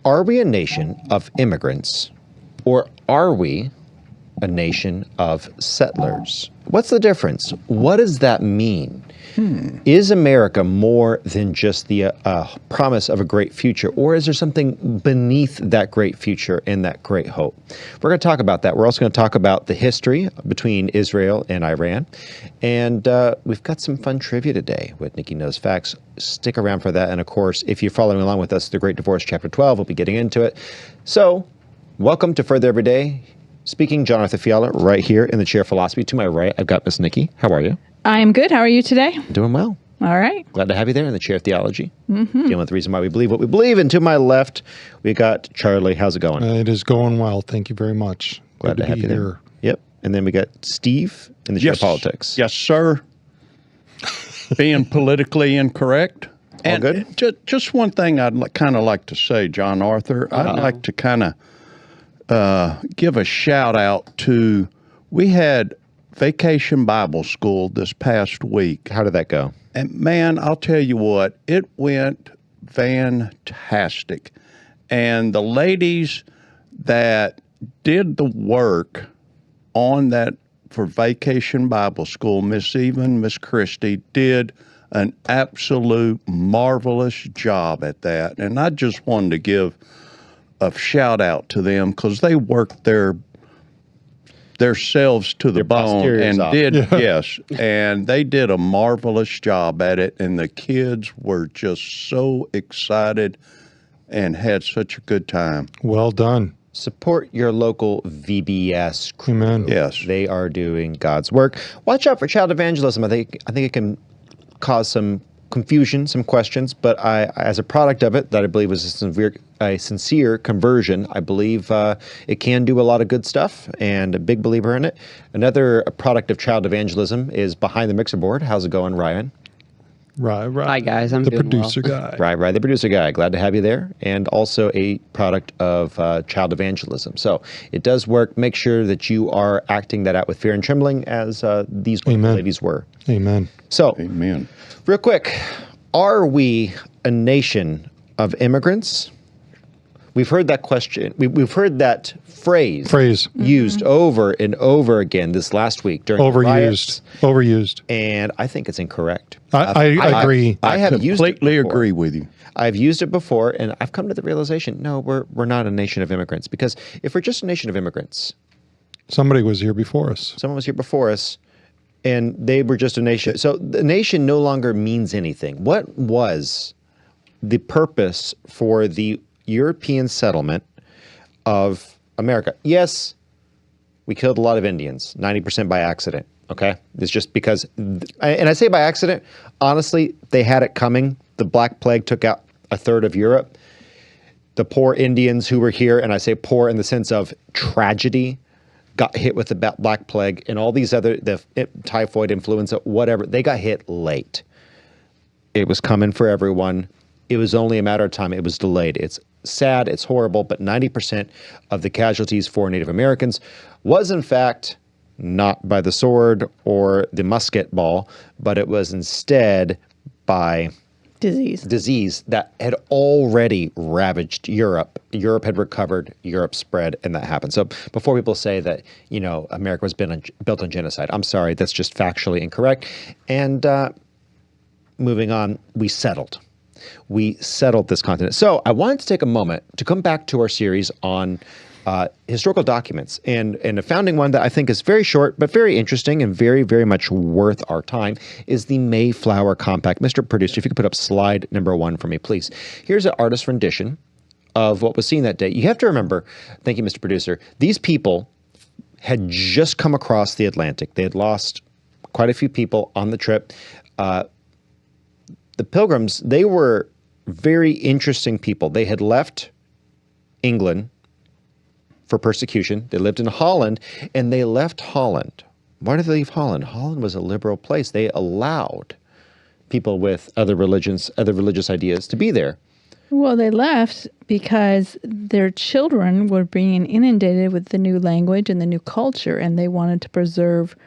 Are we a nation of immigrants, or are we a nation of settlers? What's the difference? What does that mean? Is America more than just the promise of a great future, or is there something beneath that great future and that great hope? We're going to talk about that. We're also going to talk about the history between Israel and Iran, and we've got some fun trivia today with Nicki Knows Facts. Stick around for that, and of course, if you're following along with us, The Great Divorce, Chapter 12, we'll be getting into it. So, welcome to Further Every Day. Speaking John Arthur Fiala, right here in the chair of philosophy. To my right, I've got Miss Nicki. How are you? I am good. How are you today? Doing well. All right. Glad to have you there in the chair of theology. Dealing with the reason why we believe what we believe. And to my left, we got Charlie. How's it going? It is going well. Thank you very much. Glad to have you there. Yep. And then we got Steve in the chair of politics. Yes, sir. Being politically incorrect. All good? Just one thing I'd kind of like to say, John Arthur. I'd like to kind of give a shout out to, we had Vacation Bible School this past week. How did that go? And man, I'll tell you what, it went fantastic. And the ladies that did the work on that for Vacation Bible School, Miss Eva and Miss Christie, did an absolute marvelous job at that. And I just wanted to give a shout out to them because they worked their selves to the bone and yes, and they did a marvelous job at it, and the kids were just so excited and had such a good time. Well done. Support your local VBS crew. Amen. Yes. They are doing God's work. Watch out for child evangelism. I think it can cause some confusion, some questions, but as a product of it, that I believe was a sincere conversion, I believe it can do a lot of good stuff, and a big believer in it. Another product of child evangelism is Behind the Mixer Board. How's it going, Ryan? Right. Hi, guys. I'm the doing producer well. guy. Right, the producer guy. Glad to have you there. And also a product of child evangelism. So it does work. Make sure that you are acting that out with fear and trembling, as these ladies were. Amen. So, Amen. Real quick, are we a nation of immigrants? We've heard that question. We've heard that phrase used over and over again this last week during the riots. Overused. And I think it's incorrect. I agree. I have completely agree with you. I've used it before, and I've come to the realization, no, we're not a nation of immigrants. Because if we're just a nation of immigrants, somebody was here before us. Someone was here before us, and they were just a nation. So the nation no longer means anything. What was the purpose for the European settlement of America? Yes, we killed a lot of Indians, 90% by accident, okay? It's just because, and I say by accident, honestly, they had it coming. The Black Plague took out a third of Europe. The poor Indians who were here, and I say poor in the sense of tragedy, got hit with the Black Plague and all these other, typhoid, influenza, whatever. They got hit late. It was coming for everyone. It was only a matter of time. It was delayed. It's sad. It's horrible. But 90% of the casualties for Native Americans was, in fact, not by the sword or the musket ball, but it was instead by disease that had already ravaged Europe. Europe had recovered, Europe spread, and that happened. So before people say that, America was built on genocide, I'm sorry, that's just factually incorrect. And moving on, we settled this continent. So I wanted to take a moment to come back to our series on historical documents, and a founding one that I think is very short but very interesting and very, very much worth our time is the Mayflower Compact. Mr. Producer, if you could put up slide number 1 for me, please. Here's an artist rendition of what was seen that day. You have to remember, thank you, Mr. Producer, these people had just come across the Atlantic. They had lost quite a few people on the trip. The Pilgrims, they were very interesting people. They had left England for persecution. They lived in Holland, and they left Holland. Why did they leave Holland? Holland was a liberal place. They allowed people with other religious ideas to be there. Well, they left because their children were being inundated with the new language and the new culture, and they wanted to preserve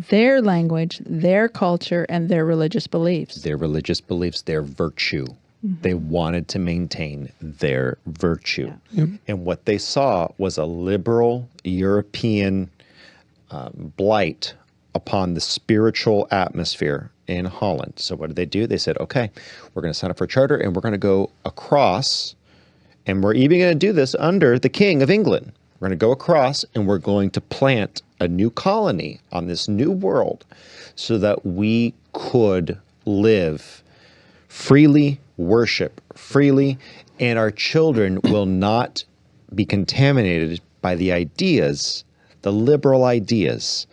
their language, their culture, and their religious beliefs. Their religious beliefs, their virtue. They wanted to maintain their virtue. And what they saw was a liberal European blight upon the spiritual atmosphere in Holland. So what did they do? They said, okay, we're going to sign up for a charter and we're going to go across, and we're even going to do this under the King of England. We're going to go across and we're going to plant a new colony on this new world so that we could live freely, worship freely, and our children will not be contaminated by the ideas, the liberal ideas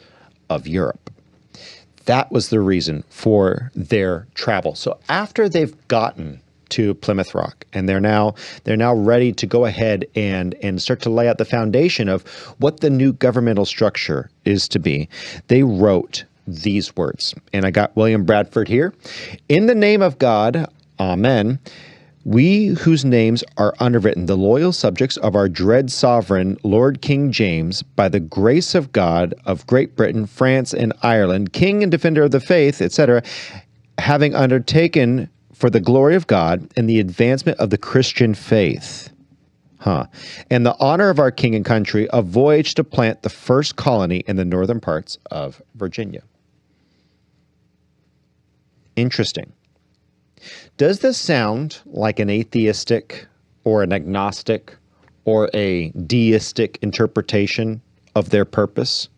of Europe. That was the reason for their travel. So after they've gotten to Plymouth Rock, and they're now ready to go ahead and start to lay out the foundation of what the new governmental structure is to be, they wrote these words. And I got William Bradford here. In the name of God, amen. We whose names are underwritten, the loyal subjects of our dread sovereign, Lord King James, by the grace of God of Great Britain, France, and Ireland, King and defender of the faith, etc., having undertaken for the glory of God and the advancement of the Christian faith, and the honor of our king and country, a voyage to plant the first colony in the northern parts of Virginia. Interesting. Does this sound like an atheistic or an agnostic or a deistic interpretation of their purpose?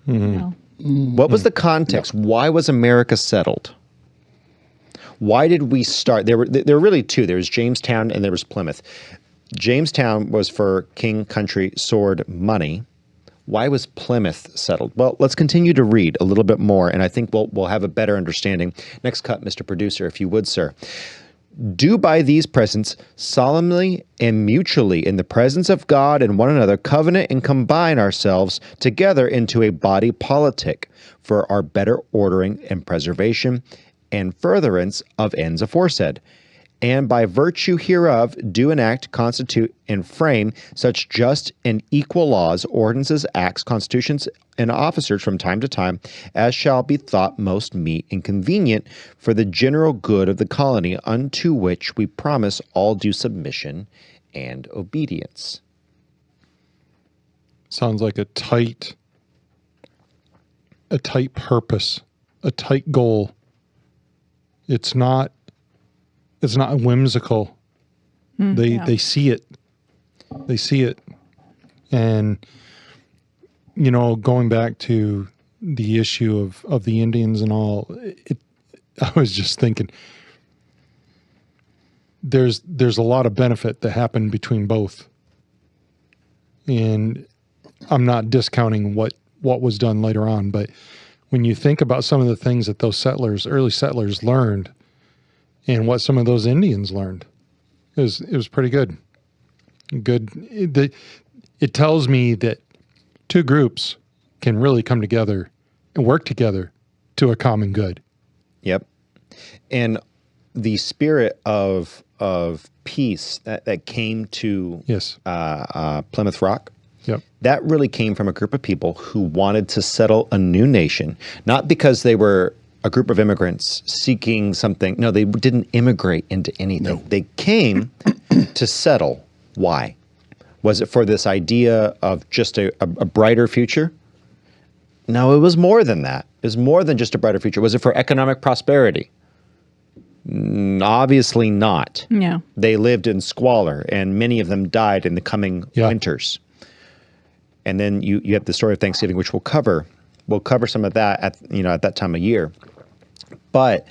No. What was the context? Why was America settled? Why did we start? There were really two. There was Jamestown and there was Plymouth. Jamestown was for king, country, sword, money. Why was Plymouth settled? Well, let's continue to read a little bit more, and I think we'll have a better understanding. Next cut, Mr. Producer, if you would, sir. Do by these presents solemnly and mutually in the presence of God and one another covenant and combine ourselves together into a body politic for our better ordering and preservation and furtherance of ends aforesaid, and by virtue hereof do enact, constitute, and frame such just and equal laws, ordinances, acts, constitutions, and officers from time to time, as shall be thought most meet and convenient for the general good of the colony, unto which we promise all due submission and obedience. Sounds like a tight purpose, a tight goal. It's not whimsical. They see it. They see it. And, going back to the issue of the Indians and all, I was just thinking there's a lot of benefit that happened between both. And I'm not discounting what was done later on, but when you think about some of the things that those early settlers learned, and what some of those Indians learned, it was pretty good. It tells me that two groups can really come together and work together to a common good. Yep. And the spirit of peace that came to Plymouth Rock, that really came from a group of people who wanted to settle a new nation, not because they were a group of immigrants seeking something. No, they didn't immigrate into anything. No. They came to settle. Why? Was it for this idea of just a brighter future? No, it was more than that. It was more than just a brighter future. Was it for economic prosperity? Obviously not. Yeah. They lived in squalor, and many of them died in the coming winters. And then you have the story of Thanksgiving, which we'll cover. We'll cover some of that at that time of year. But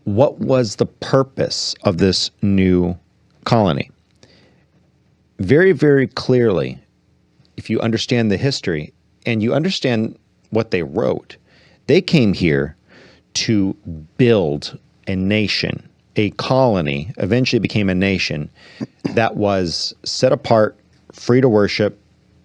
what was the purpose of this new colony? Very, very clearly, if you understand the history and you understand what they wrote, they came here to build a nation, a colony, eventually became a nation that was set apart, free to worship,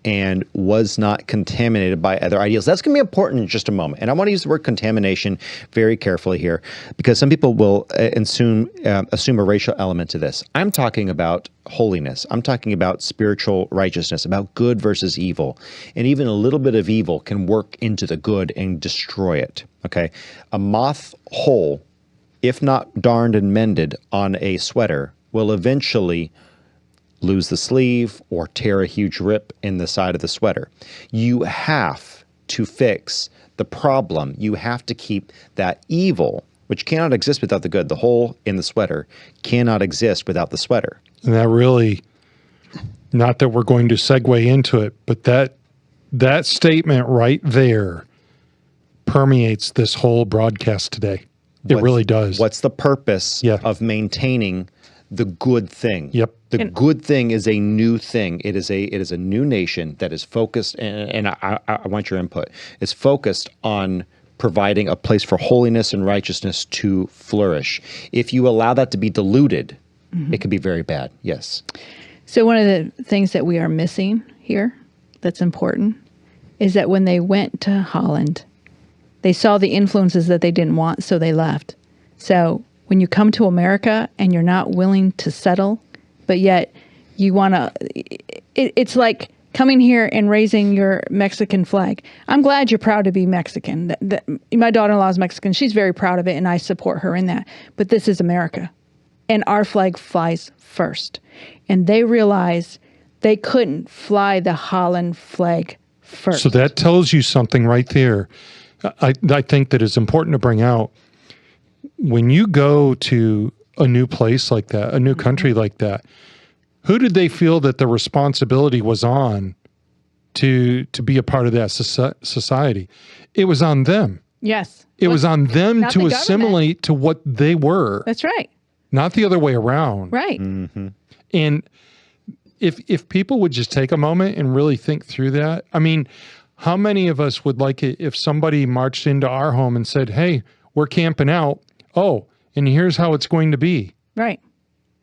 and was not contaminated by other ideals. That's going to be important in just a moment. And I want to use the word contamination very carefully here, because some people will assume a racial element to this. I'm talking about holiness. I'm talking about spiritual righteousness, about good versus evil. And even a little bit of evil can work into the good and destroy it. Okay? A moth hole if not darned and mended on a sweater, will eventually lose the sleeve or tear a huge rip in the side of the sweater. You have to fix the problem. You have to keep that evil, which cannot exist without the good. The hole in the sweater cannot exist without the sweater. And that really, not that we're going to segue into it, but that statement right there permeates this whole broadcast today. It really does. What's the purpose Yeah. of maintaining the good thing? Yep. The good thing is a new thing. It is a new nation that is focused, and I want your input. It's focused on providing a place for holiness and righteousness to flourish. If you allow that to be diluted, it could be very bad. Yes. So one of the things that we are missing here that's important is that when they went to Holland, they saw the influences that they didn't want, so they left. So when you come to America and you're not willing to settle, but yet you want to, it's like coming here and raising your Mexican flag. I'm glad you're proud to be Mexican. My daughter-in-law is Mexican. She's very proud of it, and I support her in that. But this is America, and our flag flies first. And they realized they couldn't fly the Holland flag first. So that tells you something right there. I think that it's important to bring out when you go to a new place like that, a new country like that, who did they feel that the responsibility was on to be a part of that society? It was on them. Yes. It was on them not to the assimilate to what they were, That's right. not the other way around. Right. And if people would just take a moment and really think through that, I mean, how many of us would like it if somebody marched into our home and said, "Hey, we're camping out. Oh, and here's how it's going to be." Right.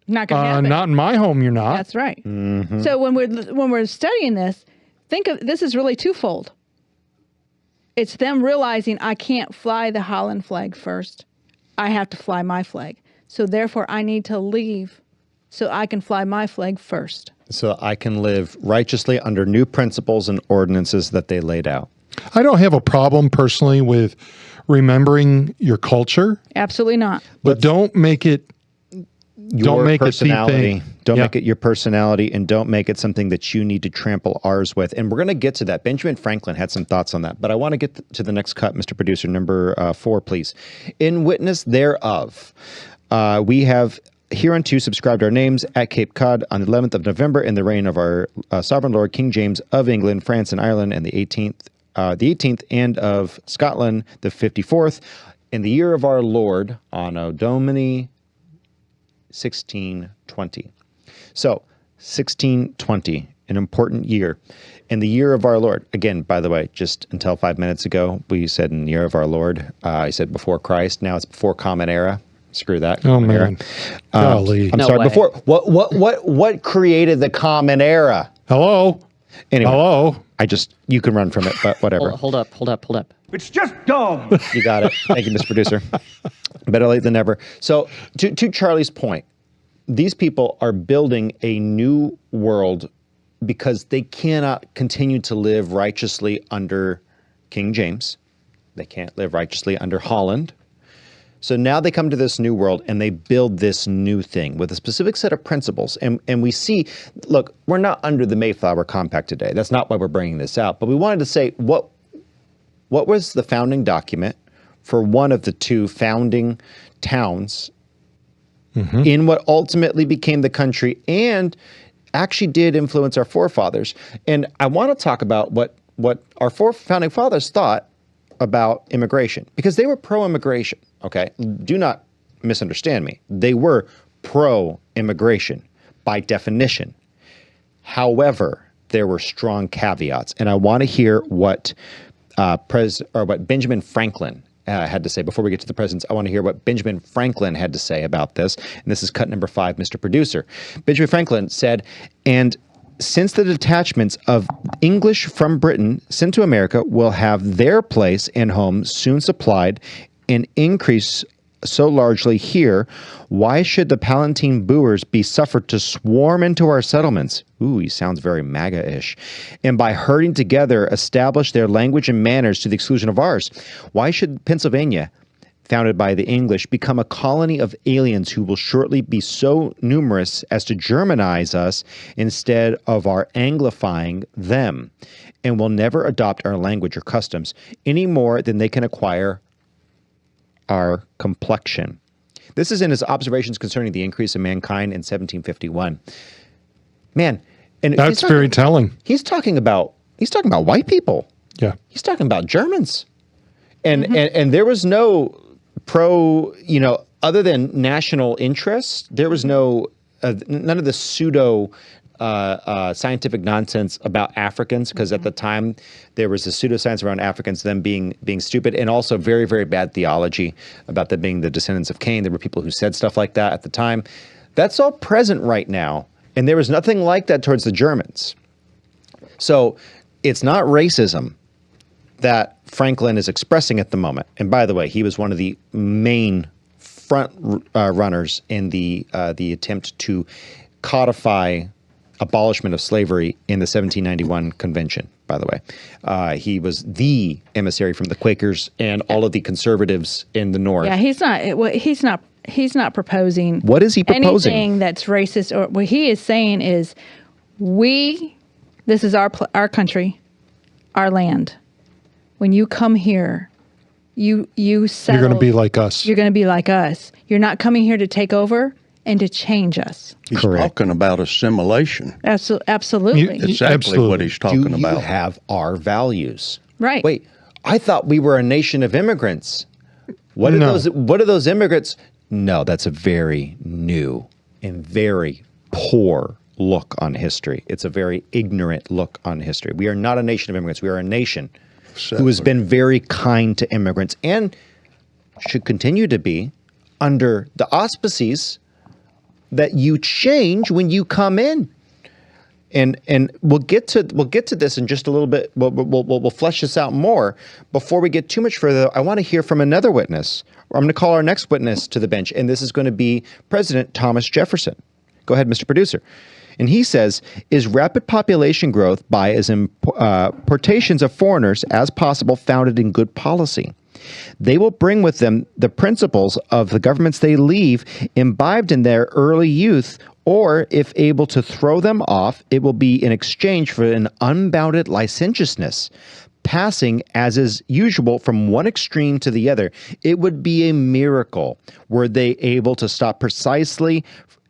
Not going to happen. Not in my home, you're not. That's right. So when we're studying this, think of this is really twofold. It's them realizing I can't fly the Holland flag first. I have to fly my flag. So therefore, I need to leave so I can fly my flag first. So I can live righteously under new principles and ordinances that they laid out. I don't have a problem personally with remembering your culture, Absolutely not. but don't make it Your make it the personality. thing. Don't Yeah. make it your personality, and don't make it something that you need to trample ours with. And we're going to get to that. Benjamin Franklin had some thoughts on that, but I want to get to the next cut, Mr. Producer, number 4, please. In witness thereof, we have hereunto subscribed our names at Cape Cod on the 11th of November in the reign of our sovereign Lord King James of England, France, and Ireland, and the 18th, and of Scotland, the 54th, in the year of our Lord, Anno Domini 1620. So, 1620, an important year. In the year of our Lord, again, by the way, just until 5 minutes ago, we said in the year of our Lord. I said before Christ. Now it's before Common Era. Screw that. Oh, Common Era. man. Golly. I'm No sorry. way. Before what created the Common Era? Hello? Anyway, Hello? you can run from it, but whatever. Hold up. It's just dumb. You got it. Thank you, Mr. Producer. Better late than never. So, to Charlie's point, these people are building a new world because they cannot continue to live righteously under King James. They can't live righteously under Holland. So now they come to this new world and they build this new thing with a specific set of principles. And we see, look, we're not under the Mayflower Compact today. That's not why we're bringing this out. But we wanted to say, what was the founding document for one of the two founding towns in what ultimately became the country and actually did influence our forefathers? And I want to talk about what our founding fathers thought about immigration, because they were pro-immigration, okay? Do not misunderstand me. They were pro-immigration by definition. However, there were strong caveats, and I want to hear what what Benjamin Franklin had to say. Before we get to the presidents, I want to hear what Benjamin Franklin had to say about this. And this is cut number 5, Mr. Producer. Benjamin Franklin said, and since the detachments of English from Britain sent to America will have their place and home soon supplied and increase so largely here, why should the Palatine Boers be suffered to swarm into our settlements? Ooh, he sounds very MAGA-ish. And by herding together, establish their language and manners to the exclusion of ours. Why should Pennsylvania founded by the English, become a colony of aliens who will shortly be so numerous as to Germanize us instead of our Anglifying them, and will never adopt our language or customs any more than they can acquire our complexion. This is in his observations concerning the increase of mankind in 1751. Man, and That's very telling. He's talking about white people. Yeah. He's talking about Germans. And there was no other than national interest, there was none of the pseudo scientific nonsense about Africans, because at the time there was a pseudoscience around Africans, them being stupid, and also very, very bad theology about them being the descendants of Cain. There were people who said stuff like that at the time. That's all present right now, and there was nothing like that towards the Germans. So it's not racism that Franklin is expressing at the moment. And by the way, he was one of the main front runners in the attempt to codify abolishment of slavery in the 1791 convention, by the way. He was the emissary from the Quakers and all of the conservatives in the North. Yeah, he's not proposing. What is he proposing? Anything that's racist, or what he is saying is, this is our country, our land. When you come here, you settle. You're going to be like us. You're going to be like us. You're not coming here to take over and to change us. He's Correct. talking about assimilation. Absolutely. Exactly Absolutely. what he's talking Do you about. have our values? Right. Wait, I thought we were a nation of immigrants. What are those immigrants? No, that's a very new and very poor look on history. It's a very ignorant look on history. We are not a nation of immigrants. We are a nation who has been very kind to immigrants and should continue to be, under the auspices that you change when you come in. And we'll get to this in just a little bit. We'll flesh this out more. Before we get too much further, I want to hear from another witness. I'm going to call our next witness to the bench, and this is going to be President Thomas Jefferson. Go ahead, Mr. Producer. And he says, is rapid population growth by as importations of foreigners as possible founded in good policy? They will bring with them the principles of the governments they leave imbibed in their early youth, or if able to throw them off, it will be in exchange for an unbounded licentiousness, passing, as is usual, from one extreme to the other. It would be a miracle were they able to stop precisely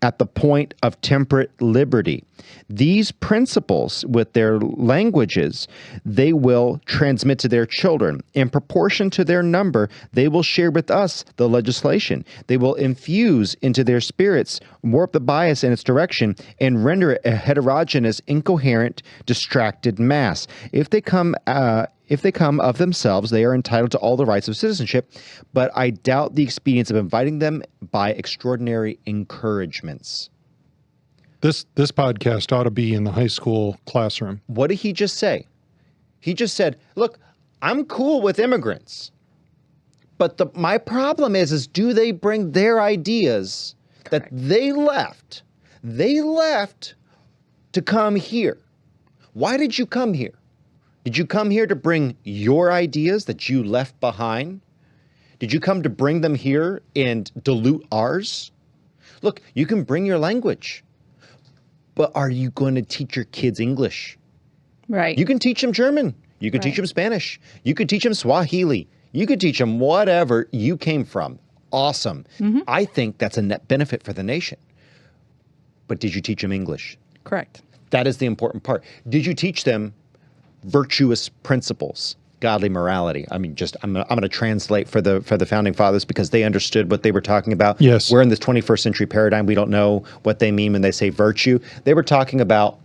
at the point of temperate liberty. These principles, with their languages, they will transmit to their children. In proportion to their number, they will share with us the legislation. They will infuse into their spirits, warp the bias in its direction, and render it a heterogeneous, incoherent, distracted mass. If they come of themselves, they are entitled to all the rights of citizenship, but I doubt the expedience of inviting them by extraordinary encouragements. This podcast ought to be in the high school classroom. What did he just say? He just said, look, I'm cool with immigrants, but my problem is do they bring their ideas that they left to come here? Why did you come here? Did you come here to bring your ideas that you left behind? Did you come to bring them here and dilute ours? Look, you can bring your language, but are you going to teach your kids English? Right. You can teach them German. You can teach them Spanish. You could teach them Swahili. You could teach them whatever you came from. Awesome. Mm-hmm. I think that's a net benefit for the nation. But did you teach them English? Correct. That is the important part. Did you teach them virtuous principles, godly morality? I mean, I'm going to translate for the founding fathers because they understood what they were talking about. Yes. We're in this 21st century paradigm. We don't know what they mean when they say virtue. They were talking about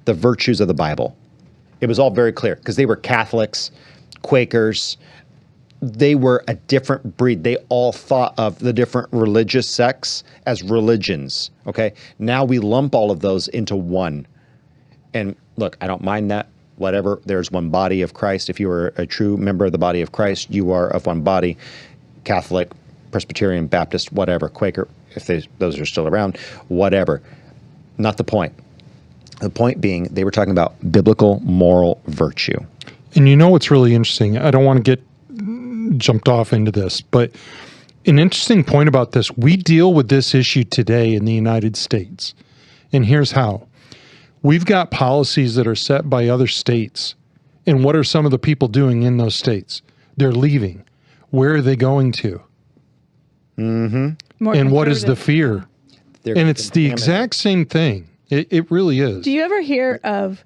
the virtues of the Bible. It was all very clear because they were Catholics, Quakers. They were a different breed. They all thought of the different religious sects as religions. Okay. Now we lump all of those into one. And look, I don't mind that. Whatever, there's one body of Christ. If you are a true member of the body of Christ, you are of one body. Catholic, Presbyterian, Baptist, whatever, Quaker, if those are still around, whatever. Not the point. The point being, they were talking about biblical moral virtue. And you know what's really interesting? I don't want to get jumped off into this, but An interesting point about this, we deal with this issue today in the United States. And here's how. We've got policies that are set by other states. And what are some of the people doing in those states? They're leaving. Where are they going to? More And what is the conservative. fear? They're And it's the contaminated. exact same thing. It really is. Do you ever hear of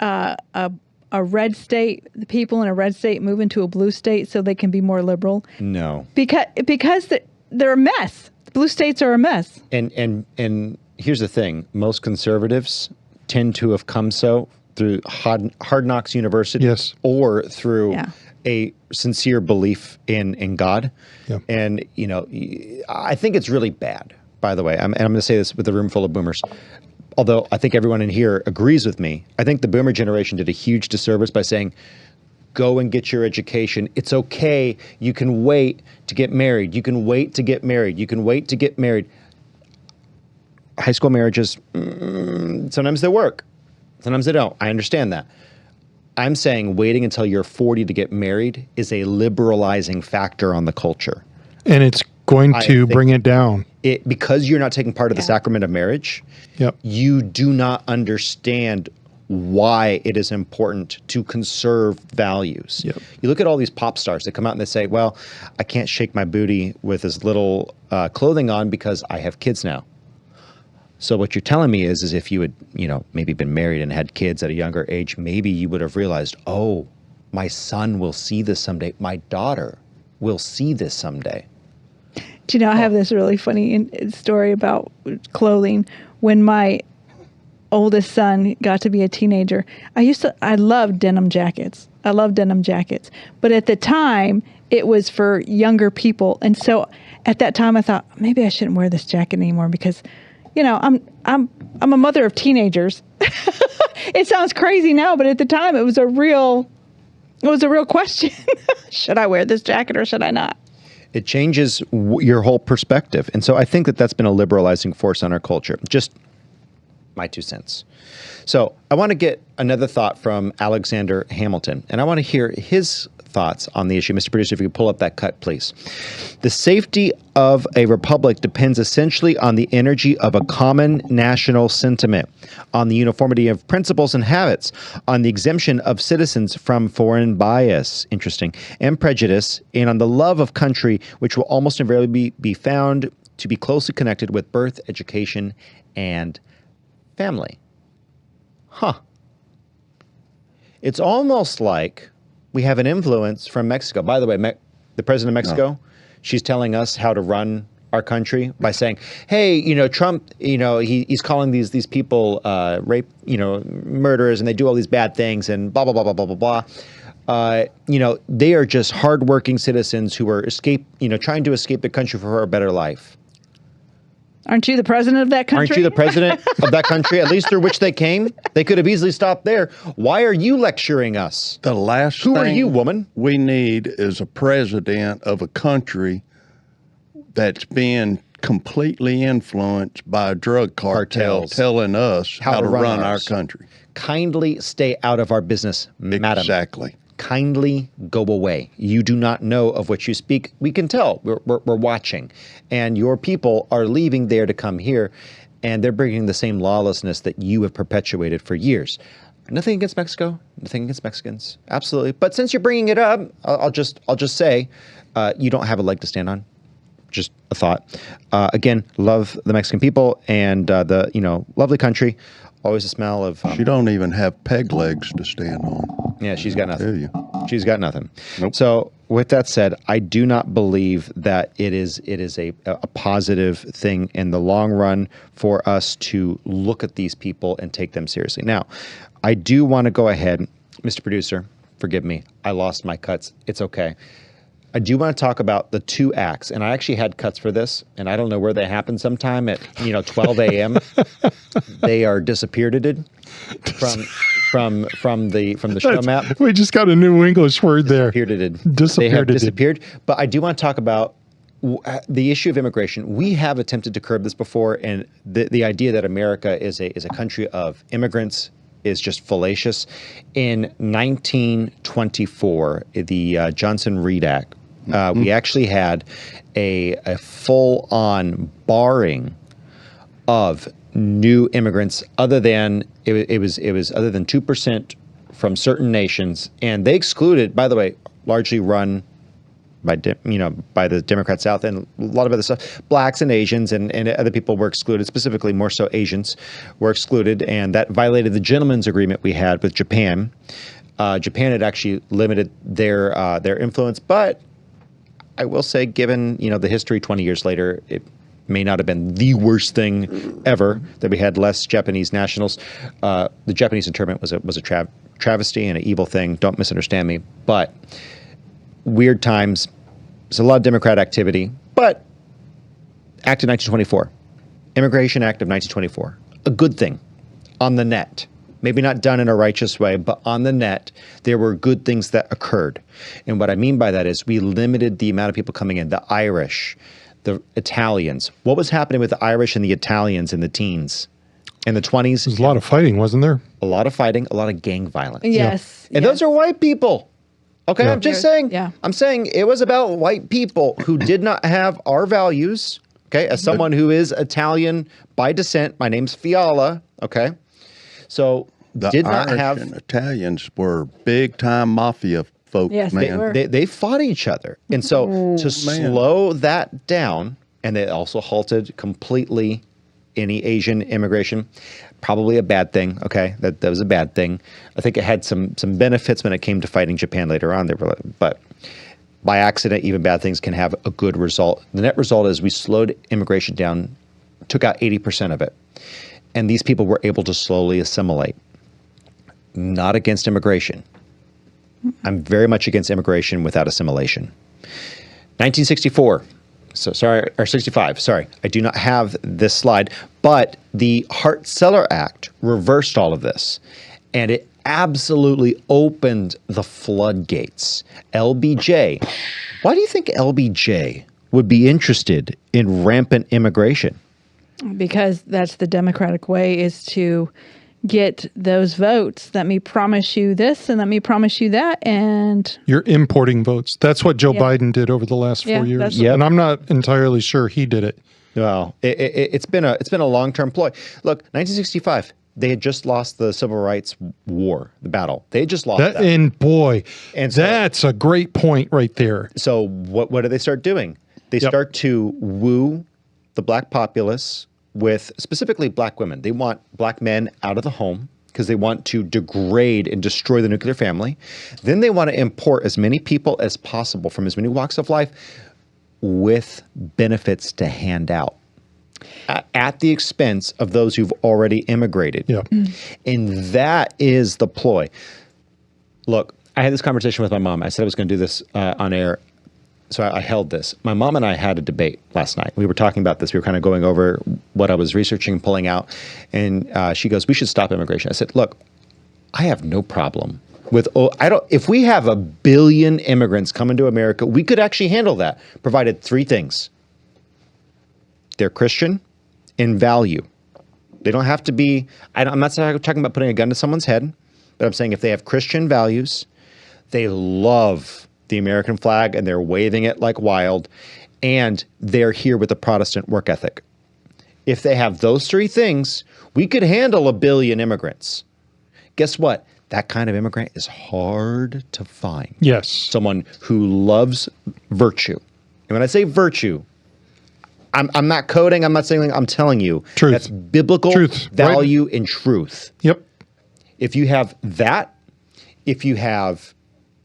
a red state, the people in a red state moving to a blue state so they can be more liberal? No. Because they're a mess. The blue states are a mess. And here's the thing: most conservatives tend to have come so through Hard Knocks University, Yes. or through Yeah. a sincere belief in God. Yeah. And I think it's really bad. By the way, and I'm going to say this with a room full of boomers. Although I think everyone in here agrees with me, I think the boomer generation did a huge disservice by saying, go and get your education. It's okay. You can wait to get married. You can wait to get married. You can wait to get married. High school marriages, sometimes they work. Sometimes they don't. I understand that. I'm saying waiting until you're 40 to get married is a liberalizing factor on the culture. And it's going I to think- bring it down. Because you're not taking part of the Yeah. sacrament of marriage, Yep. you do not understand why it is important to conserve values. Yep. You look at all these pop stars that come out and they say, well, I can't shake my booty with as little clothing on because I have kids now. So what you're telling me is if you had, maybe been married and had kids at a younger age, maybe you would have realized, oh, my son will see this someday. My daughter will see this someday. Do you know, I have this really funny story about clothing. When my oldest son got to be a teenager, I loved denim jackets. I love denim jackets. But at the time, it was for younger people. And so at that time, I thought, maybe I shouldn't wear this jacket anymore because, I'm a mother of teenagers. It sounds crazy now, but at the time, it was a real question. Should I wear this jacket or should I not? It changes your whole perspective. And so I think that that's been a liberalizing force on our culture. Just my 2 cents. So I want to get another thought from Alexander Hamilton, and I want to hear his thoughts on the issue. Mr. Producer, if you could pull up that cut, please. The safety of a republic depends essentially on the energy of a common national sentiment, on the uniformity of principles and habits, on the exemption of citizens from foreign bias, interesting, and prejudice, and on the love of country, which will almost invariably be found to be closely connected with birth, education, and family. Huh. It's almost like we have an influence from Mexico. By the way, the president of Mexico, she's telling us how to run our country by saying, hey, Trump, he's calling these people rape, murderers, and they do all these bad things and blah, blah, blah, blah, blah, blah, blah. They are just hardworking citizens who are trying to escape the country for a better life. Aren't you the president of that country? Aren't you the president of that country, at least through which they came? They could have easily stopped there. Why are you lecturing us? The last Who thing are you, woman? we need is a president of a country that's being completely influenced by a drug cartel Cartels. telling us how to run our ours. country. Kindly stay out of our business, madam. Exactly. Kindly go away. You do not know of what you speak. We can tell. We're watching. And your people are leaving there to come here, and they're bringing the same lawlessness that you have perpetuated for years. Nothing against Mexico. Nothing against Mexicans. Absolutely. But since you're bringing it up, I'll just say you don't have a leg to stand on. Just a thought. Again, love the Mexican people and the lovely country. Always a smell of. She don't even have peg legs to stand on. Yeah, she's got Tell nothing. you. She's got nothing. Nope. So with that said, I do not believe that it is a positive thing in the long run for us to look at these people and take them seriously. Now, I do want to go ahead, Mr. Producer, forgive me. I lost my cuts. It's okay. I do want to talk about the 2 acts, and I actually had cuts for this, and I don't know where they happen sometime at 12 a.m. They are disappeared from the show map. We just got a new English word there. They have Disappeared. disappeared. But I do want to talk about the issue of immigration. We have attempted to curb this before, and the idea that America is a country of immigrants is just fallacious. In 1924, the Johnson-Reed Act We actually had a full-on barring of new immigrants, other than it was other than 2% from certain nations, and they excluded, by the way, largely run by by the Democrat South, and a lot of other stuff. Blacks and Asians and other people were excluded, specifically more so Asians were excluded, and that violated the gentleman's agreement we had with Japan. Japan had actually limited their influence, but I will say, given the history 20 years later, it may not have been the worst thing ever that we had less Japanese nationals. The Japanese internment was a travesty and an evil thing. Don't misunderstand me, but weird times. There's a lot of Democrat activity, but Act of 1924, Immigration Act of 1924, a good thing on the net. Maybe not done in a righteous way, but on the net, there were good things that occurred. And what I mean by that is we limited the amount of people coming in, the Irish, the Italians. What was happening with the Irish and the Italians in the teens? In the 20s? There's a lot of fighting, wasn't there? A lot of fighting, a lot of gang violence. Yes. And those are white people. Okay, Yeah. I'm just saying. Yeah. I'm saying it was about white people who did not have our values. Okay, as someone who is Italian by descent, my name's Fiala. Okay, so The did not Irish have. and Italians were big time mafia folks, Yes, they man. were. They fought each other, and so to slow that down, and they also halted completely any Asian immigration. Probably a bad thing. Okay, that was a bad thing. I think it had some benefits when it came to fighting Japan later on. But by accident, even bad things can have a good result. The net result is we slowed immigration down, took out 80% of it, and these people were able to slowly assimilate. Not against immigration. I'm very much against immigration without assimilation. 1964. So sorry, or 65. Sorry, I do not have this slide, but the Hart-Celler Act reversed all of this, and it absolutely opened the floodgates. LBJ. Why do you think LBJ would be interested in rampant immigration? Because that's the Democratic way, is to get those votes. Let me promise you this and let me promise you that. And You're importing votes. That's what Joe Yeah. Biden did over the last 4 Yeah, years. that's- Yep. And I'm not entirely sure he did it. Well, it's been a long-term ploy. Look, 1965, they had just lost the Civil Rights War, the battle. They had just lost that. And boy, And so- that's a great point right there. So what do they start doing? They Yep. start to woo the black populace with specifically black women. They want black men out of the home because they want to degrade and destroy the nuclear family. Then they want to import as many people as possible from as many walks of life with benefits to hand out at the expense of those who've already immigrated. Yeah. And that is the ploy. Look, I had this conversation with my mom. I said I was going to do this on air. So I held this. My mom and I had a debate last night. We were talking about this. We were kind of going over what I was researching and pulling out. And she goes, "We should stop immigration." I said, "Look, I have no problem with. If we have 1 billion immigrants coming to America, we could actually handle that, provided 3 things: they're Christian in value. They don't have to be. I'm not talking about putting a gun to someone's head, but I'm saying if they have Christian values, they love the American flag and they're waving it like wild, and they're here with a Protestant work ethic. If they have those 3 things, we could handle 1 billion immigrants. Guess what? That kind of immigrant is hard to find. Yes. Someone who loves virtue. And when I say virtue, I'm not coding, I'm not saying, I'm telling you. Truth. That's biblical Truth. value and truth. Yep. If you have that, if you have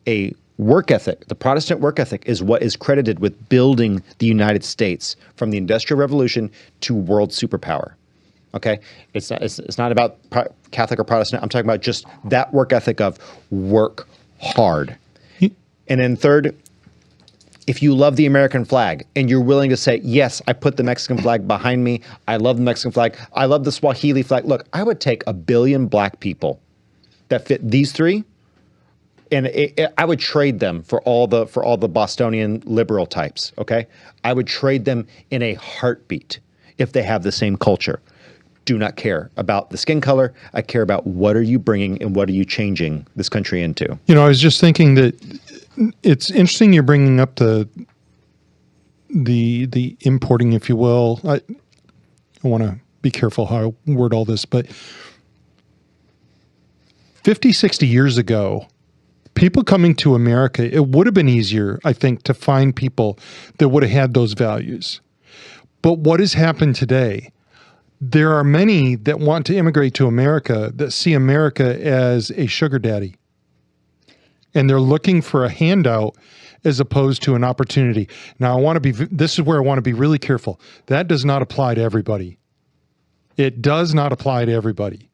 a work ethic, the Protestant work ethic is what is credited with building the United States from the Industrial Revolution to world superpower. Okay? It's not about Catholic or Protestant. I'm talking about just that work ethic of work hard. And then third, if you love the American flag and you're willing to say, yes, I put the Mexican flag behind me. I love the Mexican flag. I love the Swahili flag. Look, I would take 1 billion black people that fit these 3, and I would trade them for all the Bostonian liberal types. Okay, I would trade them in a heartbeat if they have the same culture. Do not care about the skin color. I care about what are you bringing and what are you changing this country into. You know, I was just thinking that it's interesting you're bringing up the importing, if you will. I want to be careful how I word all this, but 50, 60 years ago, people coming to America, it would have been easier, I think, to find people that would have had those values. But what has happened today? There are many that want to immigrate to America that see America as a sugar daddy. And they're looking for a handout as opposed to an opportunity. Now, this is where I want to be really careful. That does not apply to everybody. It does not apply to everybody.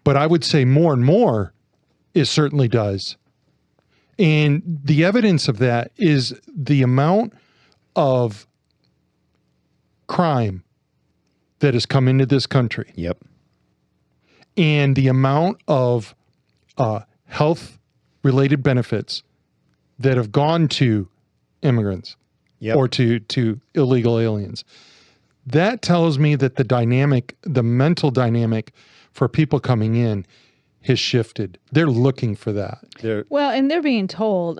But I would say more and more, it certainly does. And the evidence of that is the amount of crime that has come into this country. Yep. And the amount of health-related benefits that have gone to immigrants Yep. or to illegal aliens. That tells me that the mental dynamic for people coming in has shifted. They're looking for that. Well, and they're being told,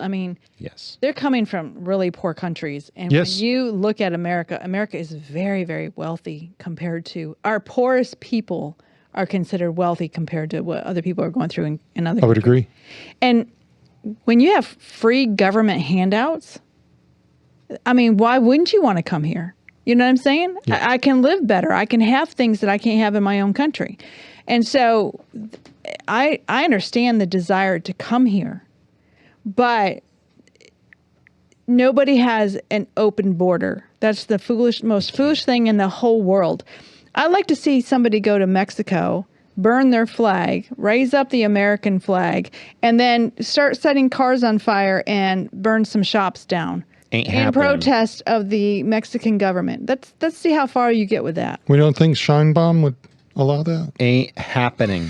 Yes. they're coming from really poor countries. And Yes. when you look at America, America is very, very wealthy compared to our poorest people are considered wealthy compared to what other people are going through in other I would countries. agree. And when you have free government handouts, why wouldn't you want to come here? You know what I'm saying? Yeah. I can live better. I can have things that I can't have in my own country. And so I understand the desire to come here, but nobody has an open border. That's the most foolish thing in the whole world. I'd like to see somebody go to Mexico, burn their flag, raise up the American flag, and then start setting cars on fire and burn some shops down. Ain't in happening. protest of the Mexican government. Let's see how far you get with that. We don't think Scheinbaum would allow that? Ain't happening.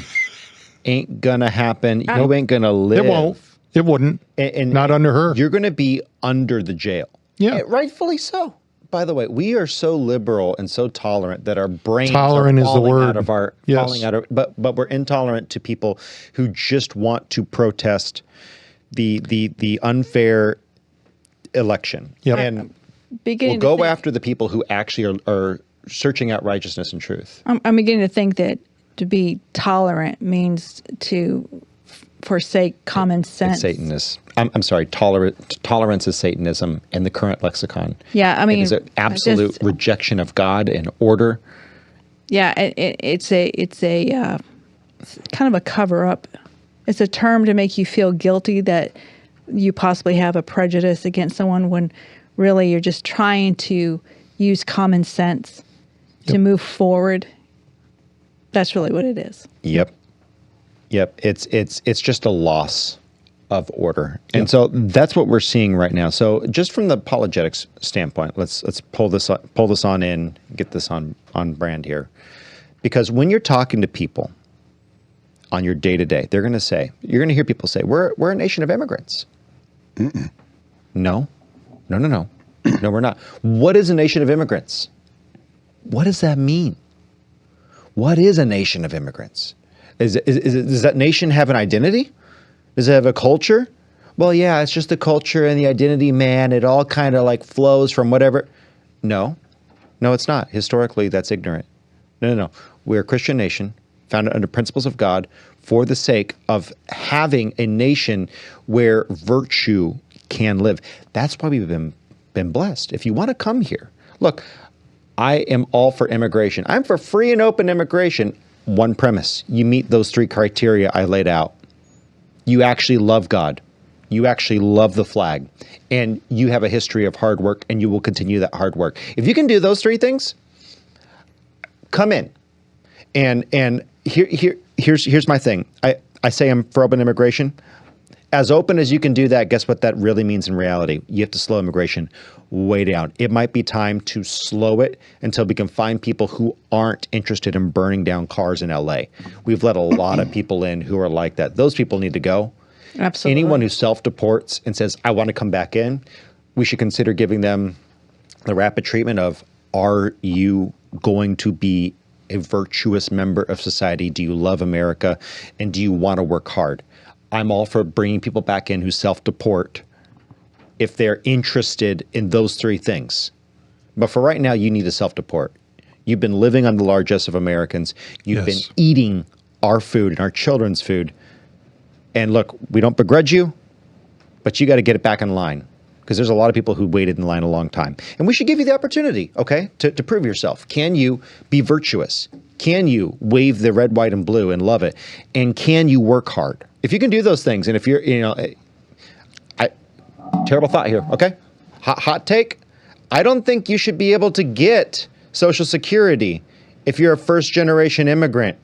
Ain't gonna happen. You ain't gonna live. It won't. It wouldn't. And Not under her. You're gonna be under the jail. Yeah. And rightfully so. By the way, we are so liberal and so tolerant that our brains Tolerant are is the falling word. out of our Yes. falling out of. But we're intolerant to people who just want to protest the unfair election. Yep. And we'll Beginning to go think- after the people who actually are searching out righteousness and truth. I'm beginning to think that to be tolerant means to forsake common sense. It's Satanist. I'm sorry. Tolerance is Satanism in the current lexicon. Yeah, It is an absolute just- rejection of God and order. Yeah, it's a kind of a cover up. It's a term to make you feel guilty that you possibly have a prejudice against someone when really you're just trying to use common sense to move forward. That's really what it is. Yep. It's just a loss of order, and so that's what we're seeing right now. So just from the apologetics standpoint, let's pull this on in, get this on brand here, because when you're talking to people on your day to day, you're going to hear people say, "We're a nation of immigrants." No, no, we're not. What is a nation of immigrants? What does that mean? What is a nation of immigrants? Does that nation have an identity? Does it have a culture? Well, yeah, it's just the culture and the identity, man. It all kind of like flows from whatever. No, it's not. Historically, that's ignorant. No. We're a Christian nation founded under principles of God for the sake of having a nation where virtue can live. That's why we've been blessed. If you want to come here, look, I am all for immigration. I'm for free and open immigration. One premise: you meet those 3 criteria I laid out. You actually love God. You actually love the flag. And you have a history of hard work, and you will continue that hard work. If you can do those 3 things, come in. And here's my thing. I say I'm for open immigration. As open as you can do that, guess what that really means in reality? You have to slow immigration way down. It might be time to slow it until we can find people who aren't interested in burning down cars in LA. We've let a lot of people in who are like that. Those people need to go. Absolutely. Anyone who self-deports and says, I want to come back in, we should consider giving them the rapid treatment of, are you going to be a virtuous member of society? Do you love America? And do you want to work hard? I'm all for bringing people back in who self-deport if they're interested in those three things. But for right now, you need to self-deport. You've been living on the largesse of Americans. You've Yes. been eating our food and our children's food. And look, we don't begrudge you, but you got to get it back in line, because there's a lot of people who waited in line a long time. And we should give you the opportunity, okay, to prove yourself. Can you be virtuous? Can you wave the red, white, and blue and love it? And can you work hard? If you can do those things, and if you're, terrible thought here, okay? Hot take. I don't think you should be able to get Social Security if you're a first-generation immigrant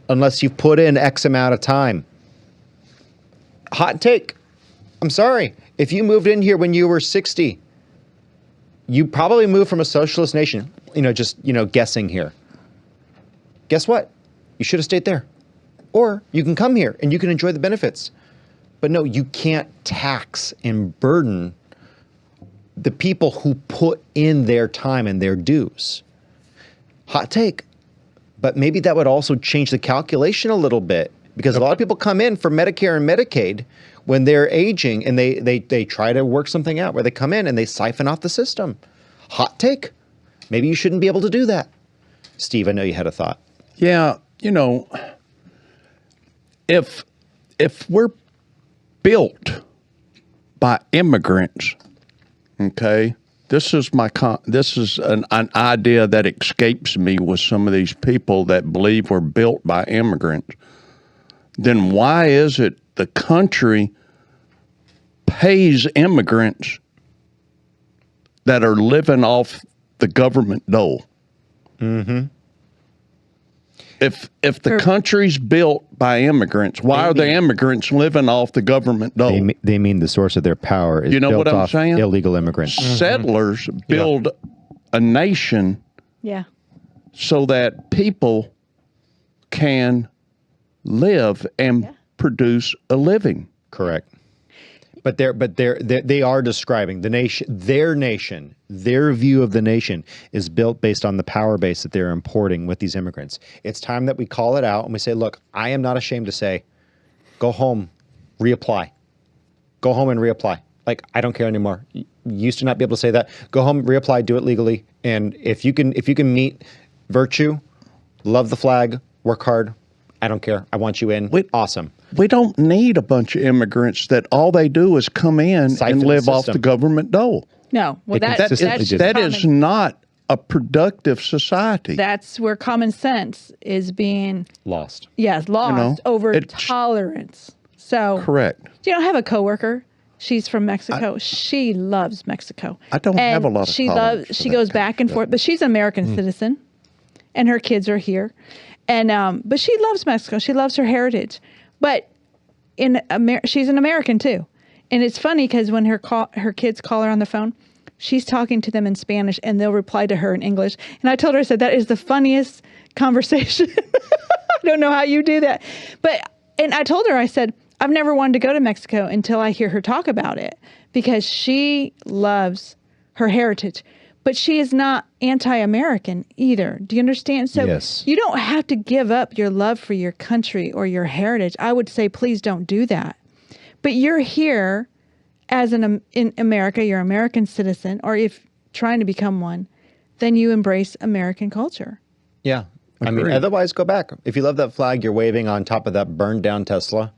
unless you've put in X amount of time. Hot take. I'm sorry. If you moved in here when you were 60, you probably moved from a socialist nation. Guessing here. Guess what? You should have stayed there. Or you can come here and you can enjoy the benefits. But no, you can't tax and burden the people who put in their time and their dues. Hot take. But maybe that would also change the calculation a little bit, because a lot of people come in for Medicare and Medicaid when they're aging, and they try to work something out where they come in and they siphon off the system. Hot take. Maybe you shouldn't be able to do that. Steve, I know you had a thought. Yeah, if we're built by immigrants, okay, this is an idea that escapes me with some of these people that believe we're built by immigrants. Then why is it the country pays immigrants that are living off the government dole? Mm-hmm. If the country's built by immigrants, why are the immigrants living off the government dole? They mean the source of their power is You know built what I'm off saying? illegal immigrants. Settlers build a nation Yeah. so that people can live and produce a living. Correct. But they are describing the nation, their view of the nation is built based on the power base that they're importing with these immigrants. It's time that we call it out and we say, look, I am not ashamed to say, go home, reapply. Go home and reapply. Like, I don't care anymore. You used to not be able to say that. Go home, reapply, do it legally. And if you can meet virtue, love the flag, work hard, I don't care. I want you in. Awesome. We don't need a bunch of immigrants that all they do is come in Siphon and the live off system. the government dole. No. Well, They that's consistently do That is common- not a productive society. That's where common sense is being Lost. lost over it's- tolerance. So Correct. You don't have a coworker. She's from Mexico. She loves Mexico. I don't have a lot of she tolerance for She that goes kind back of and stuff. forth, but she's an American citizen, and her kids are here, and but she loves Mexico. She loves her heritage, but she's an American too, and it's funny because when her kids call her on the phone, she's talking to them in Spanish, and they'll reply to her in English. And I told her, I said, that is the funniest conversation. I don't know how you do that, and I told her, I said, I've never wanted to go to Mexico until I hear her talk about it, because she loves her heritage, but she is not anti-American either. Do you understand? So Yes. you don't have to give up your love for your country or your heritage. I would say, please don't do that. But you're here as in America, you're an American citizen, or if trying to become one, then you embrace American culture. Yeah. I mean, Agreed. otherwise, go back. If you love that flag you're waving on top of that burned down Tesla,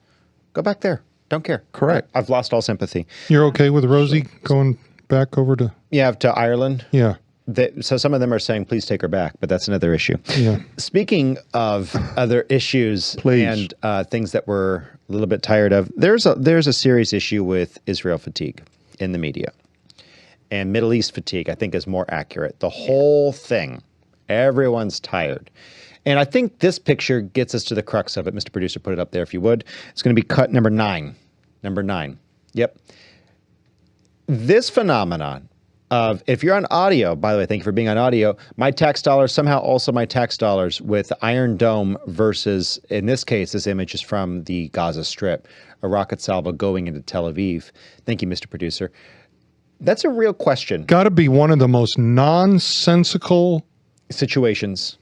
go back there. Don't care. Correct. I've lost all sympathy. You're okay with Rosie going back over to? Yeah, to Ireland. Yeah. So some of them are saying, please take her back, but that's another issue. Yeah. Speaking of other issues Please. and things that we're a little bit tired of, there's a serious issue with Israel fatigue in the media. And Middle East fatigue, I think, is more accurate. The whole thing, everyone's tired. And I think this picture gets us to the crux of it. Mr. Producer, put it up there if you would. It's going to be cut number 9. Number 9. Yep. This phenomenon of, if you're on audio, by the way, thank you for being on audio, my tax dollars, somehow also my tax dollars with Iron Dome versus, in this case, this image is from the Gaza Strip, a rocket salvo going into Tel Aviv. Thank you, Mr. Producer. That's a real question. Got to be one of the most nonsensical Situations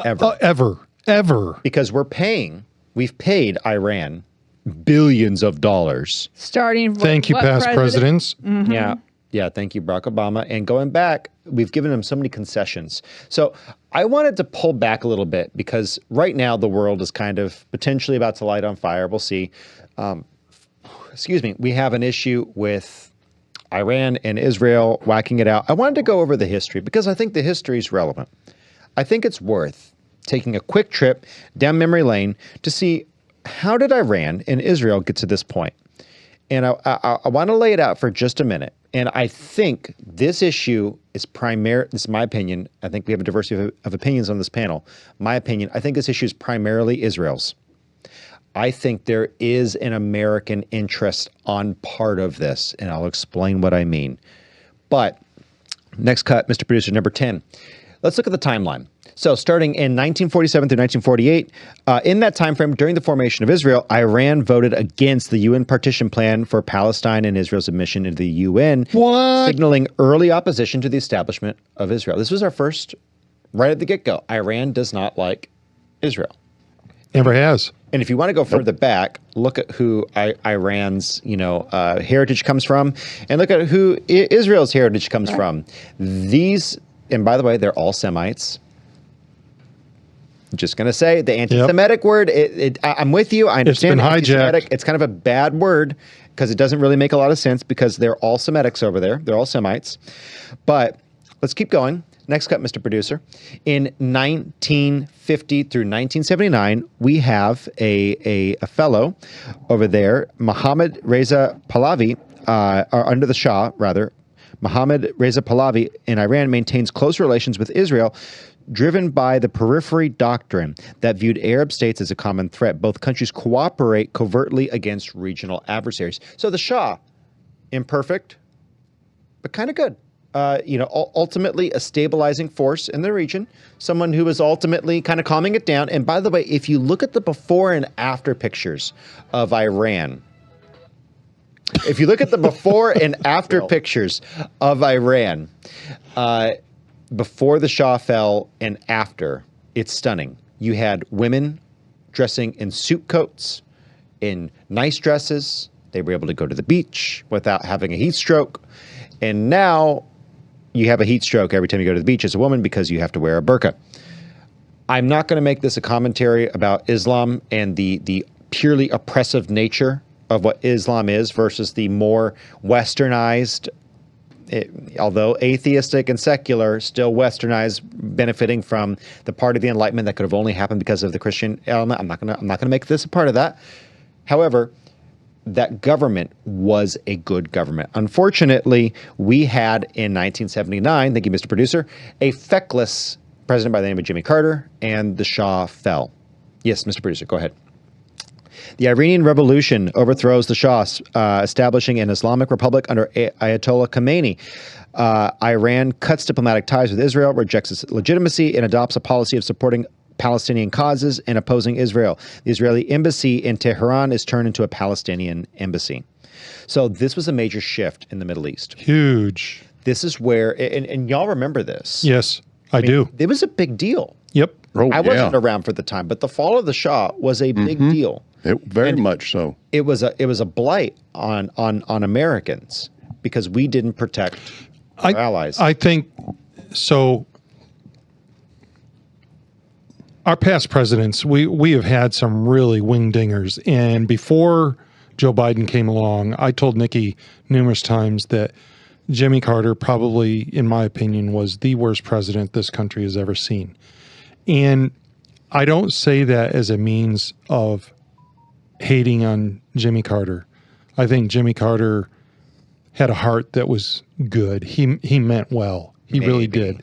ever. ever. Because we've paid Iran billions of dollars. Starting. Thank you, what past presidents. Yeah. Yeah. Thank you, Barack Obama. And going back, we've given him so many concessions. So I wanted to pull back a little bit because right now the world is kind of potentially about to light on fire. We'll see. Excuse me. We have an issue with Iran and Israel whacking it out. I wanted to go over the history because I think the history is relevant. I think it's worth taking a quick trip down memory lane to see how did Iran and Israel get to this point. And I want to lay it out for just a minute. And I think this issue is this is my opinion. I think we have a diversity of opinions on this panel. My opinion, I think this issue is primarily Israel's. I think there is an American interest on part of this, and I'll explain what I mean. But next cut, Mr. Producer, number 10. Let's look at the timeline. So starting in 1947 through 1948, in that time frame, during the formation of Israel, Iran voted against the UN partition plan for Palestine and Israel's admission into the UN, signaling early opposition to the establishment of Israel. This was our first, right at the get-go. Iran does not like Israel. Never has. And if you want to go further back, look at who Iran's, heritage comes from, and look at who Israel's heritage comes from. These, and by the way, they're all Semites. Just going to say the anti-Semitic word. I'm with you. I understand. It's been hijacked. It's kind of a bad word because it doesn't really make a lot of sense because they're all Semitics over there. They're all Semites. But let's keep going. Next cut, Mr. Producer. In 1950 through 1979, we have a fellow over there, Mohammad Reza Pahlavi, or under the Shah, rather. Mohammad Reza Pahlavi in Iran maintains close relations with Israel, driven by the periphery doctrine that viewed Arab states as a common threat. Both countries cooperate covertly against regional adversaries. So the Shah, imperfect, but kind of good. Ultimately a stabilizing force in the region, someone who is ultimately kind of calming it down. And by the way, if you look at the before and after pictures of Iran, if you look at the before and after pictures of Iran, before the Shah fell and after, it's stunning. You had women dressing in suit coats, in nice dresses. They were able to go to the beach without having a heat stroke. And now you have a heat stroke every time you go to the beach as a woman because you have to wear a burqa. I'm not going to make this a commentary about Islam and the purely oppressive nature of what Islam is versus the more westernized, although atheistic and secular, still westernized, benefiting from the part of the Enlightenment that could have only happened because of the Christian element. I'm not gonna make this a part of that. However, that government was a good government. Unfortunately, we had in 1979, thank you, Mr. Producer, a feckless president by the name of Jimmy Carter, and the Shah fell. Yes, Mr. Producer, go ahead. The Iranian Revolution overthrows the Shah, establishing an Islamic Republic under Ayatollah Khomeini. Iran cuts diplomatic ties with Israel, rejects its legitimacy, and adopts a policy of supporting Palestinian causes and opposing Israel. The Israeli embassy in Tehran is turned into a Palestinian embassy. So this was a major shift in the Middle East. Huge. This is where, and y'all remember this. Yes, I do. It was a big deal. Yep. Oh, I wasn't around for the time, but the fall of the Shah was a big deal. Very much so. It was a blight on Americans because we didn't protect our allies. I think so. Our past presidents, we have had some really wingdingers. And before Joe Biden came along, I told Nicki numerous times that Jimmy Carter probably, in my opinion, was the worst president this country has ever seen. And I don't say that as a means of hating on Jimmy Carter. I think Jimmy Carter had a heart that was good. He meant well. He really did.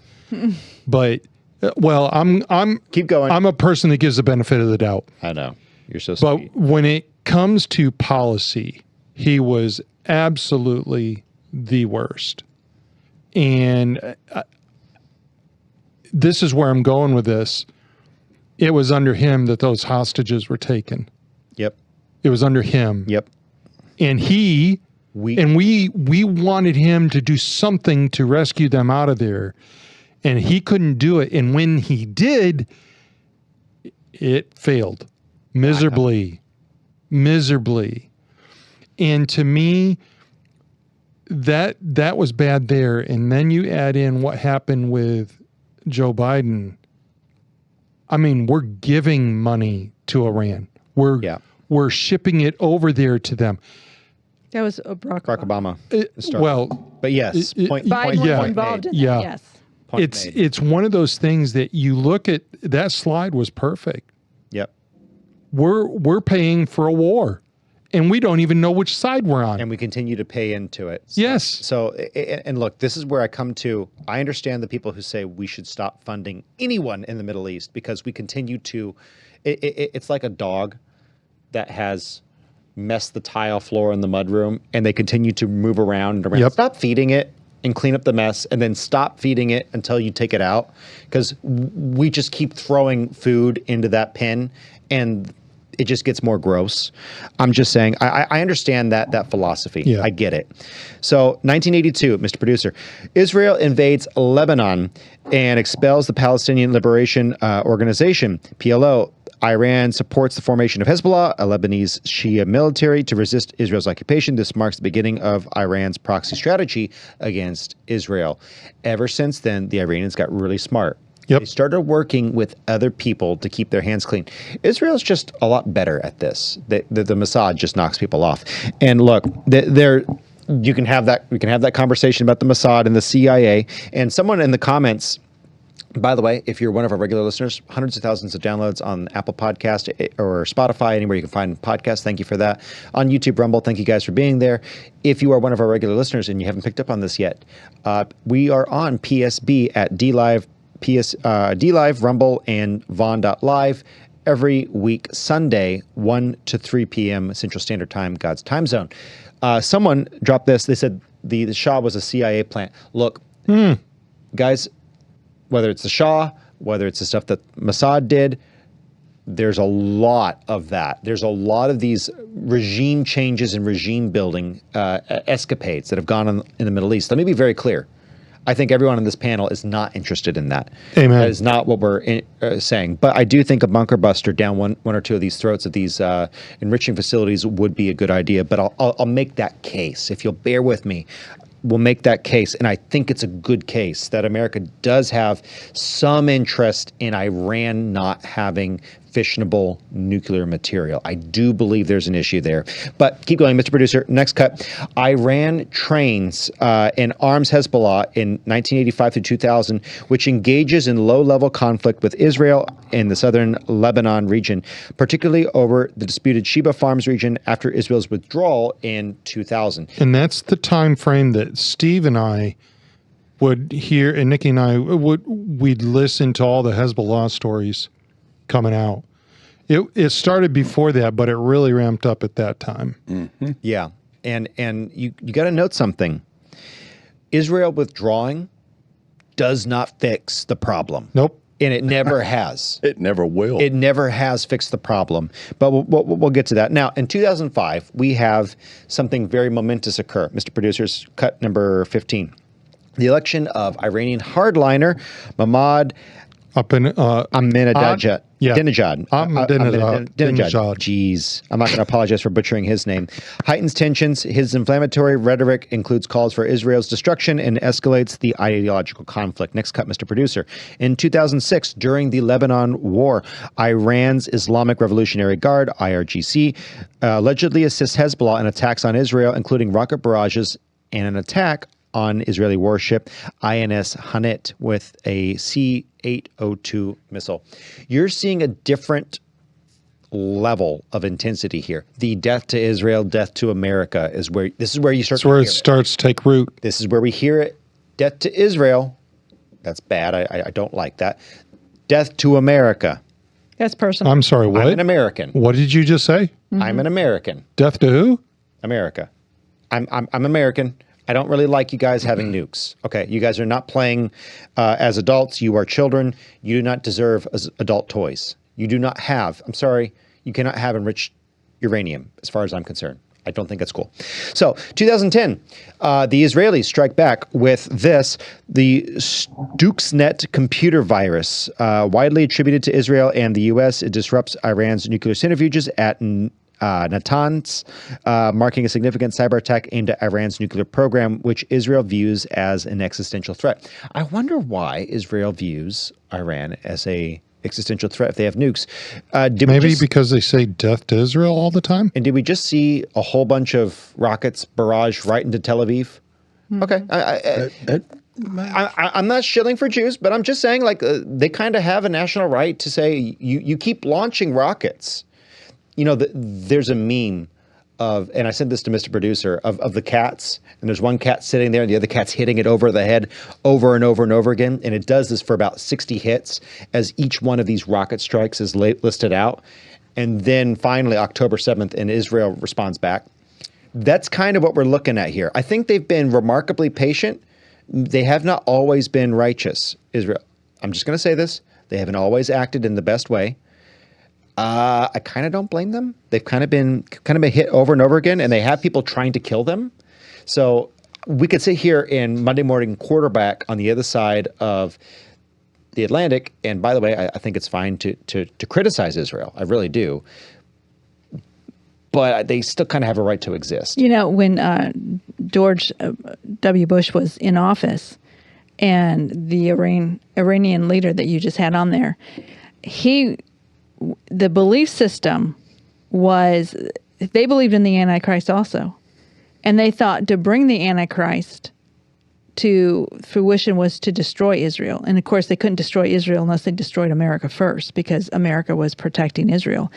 But well, I'm Keep going. I'm a person that gives the benefit of the doubt. I know. You're so But sweet. when it comes to policy, he was absolutely the worst. And this is where I'm going with this. It was under him that those hostages were taken. Yep. It was under him. Yep. And we wanted him to do something to rescue them out of there. And he couldn't do it. And when he did, it failed miserably. miserably. And to me, that was bad there. And then you add in what happened with Joe Biden. I mean, we're giving money to Iran. We're shipping it over there to them. That was Barack Obama. Well, but yes, Biden was involved in that, yes. It's one of those things that you look at. That slide was perfect. Yep. We're paying for a war, and we don't even know which side we're on. And we continue to pay into it. Yes. So, and look, this is where I come to. I understand the people who say we should stop funding anyone in the Middle East because we continue to. It's like a dog that has messed the tile floor in the mudroom, and they continue to move around and around. Yep. Stop feeding it and clean up the mess, and then stop feeding it until you take it out, because we just keep throwing food into that pen, and it just gets more gross. I'm just saying, I understand that philosophy. Yeah. I get it. So 1982, Mr. Producer, Israel invades Lebanon and expels the Palestinian Liberation Organization, PLO. Iran supports the formation of Hezbollah, a Lebanese Shia military, to resist Israel's occupation. This marks the beginning of Iran's proxy strategy against Israel. Ever since then, the Iranians got really smart. Yep. They started working with other people to keep their hands clean. Israel's just a lot better at this. The Mossad just knocks people off. And look, you can have that. We can have that conversation about the Mossad and the CIA. And someone in the comments. By the way, if you're one of our regular listeners, hundreds of thousands of downloads on Apple Podcast or Spotify, anywhere you can find podcasts. Thank you for that. On YouTube, Rumble, thank you guys for being there. If you are one of our regular listeners and you haven't picked up on this yet, we are on PSB at DLive, DLive, Rumble, and Vaughn.live every week, Sunday, 1 to 3 p.m. Central Standard Time, God's time zone. Someone dropped this. They said the Shah was a CIA plant. Look, guys, whether it's the Shah, whether it's the stuff that Mossad did, there's a lot of that. There's a lot of these regime changes and regime building escapades that have gone on in the Middle East. Let me be very clear. I think everyone on this panel is not interested in that. Amen. That is not what we're saying. But I do think a bunker buster down one or two of these throats of these enriching facilities would be a good idea. But I'll make that case. If you'll bear with me, we'll make that case. And I think it's a good case that America does have some interest in Iran not having fissionable nuclear material. I do believe there's an issue there. But keep going, Mr. Producer. Next cut. Iran trains and arms Hezbollah in 1985 through 2000, which engages in low-level conflict with Israel in the southern Lebanon region, particularly over the disputed Sheba Farms region after Israel's withdrawal in 2000. And that's the time frame that Steve and I would hear, and Nicki and I we'd listen to all the Hezbollah stories coming out. It started before that, but it really ramped up at that time. Mm-hmm. Yeah. And you got to note something. Israel withdrawing does not fix the problem. Nope. And it never has. It never will. It never has fixed the problem. But we'll get to that. Now, in 2005, we have something very momentous occur. Mr. Producer's cut number 15. The election of Iranian hardliner Mahmoud Ahmadinejad. Jeez, I'm not going to apologize for butchering his name. Heightens tensions. His inflammatory rhetoric includes calls for Israel's destruction and escalates the ideological conflict. Next cut, Mr. Producer. In 2006, during the Lebanon War, Iran's Islamic Revolutionary Guard, IRGC, allegedly assists Hezbollah in attacks on Israel, including rocket barrages and an attack on Israeli warship INS Hanit with a C-802 missile. You're seeing a different level of intensity here. The death to Israel, death to America is where you start. That's where it starts to take root. This is where we hear it. Death to Israel. That's bad. I don't like that. Death to America. That's personal. I'm sorry, what? I'm an American. What did you just say? Mm-hmm. I'm an American. Death to who? America. I'm American. I don't really like you guys having nukes. Okay, you guys are not playing as adults. You are children. You do not deserve adult toys. You do not have, I'm sorry, you cannot have enriched uranium as far as I'm concerned. I don't think that's cool. So 2010, the Israelis strike back with this, the Stuxnet computer virus, widely attributed to Israel and the U.S. It disrupts Iran's nuclear centrifuges at Natanz, marking a significant cyber attack aimed at Iran's nuclear program, which Israel views as an existential threat. I wonder why Israel views Iran as a existential threat if they have nukes. Maybe because they say death to Israel all the time? And did we just see a whole bunch of rockets barrage right into Tel Aviv? Okay. I'm not shilling for Jews, but I'm just saying, like, they kind of have a national right to say, you keep launching rockets. There's a meme of, and I sent this to Mr. Producer, of the cats, and there's one cat sitting there and the other cat's hitting it over the head over and over and over again. And it does this for about 60 hits as each one of these rocket strikes is listed out. And then finally, October 7th, and Israel responds back. That's kind of what we're looking at here. I think they've been remarkably patient. They have not always been righteous, Israel. I'm just going to say this. They haven't always acted in the best way. I kind of don't blame them. They've kind of been hit over and over again, and they have people trying to kill them. So we could sit here in Monday Morning Quarterback on the other side of the Atlantic. And by the way, I think it's fine to criticize Israel. I really do. But they still kind of have a right to exist. When George W. Bush was in office, and the Iranian leader that you just had on there, the belief system was they believed in the Antichrist also. And they thought to bring the Antichrist to fruition was to destroy Israel. And of course, they couldn't destroy Israel unless they destroyed America first, because America was protecting Israel.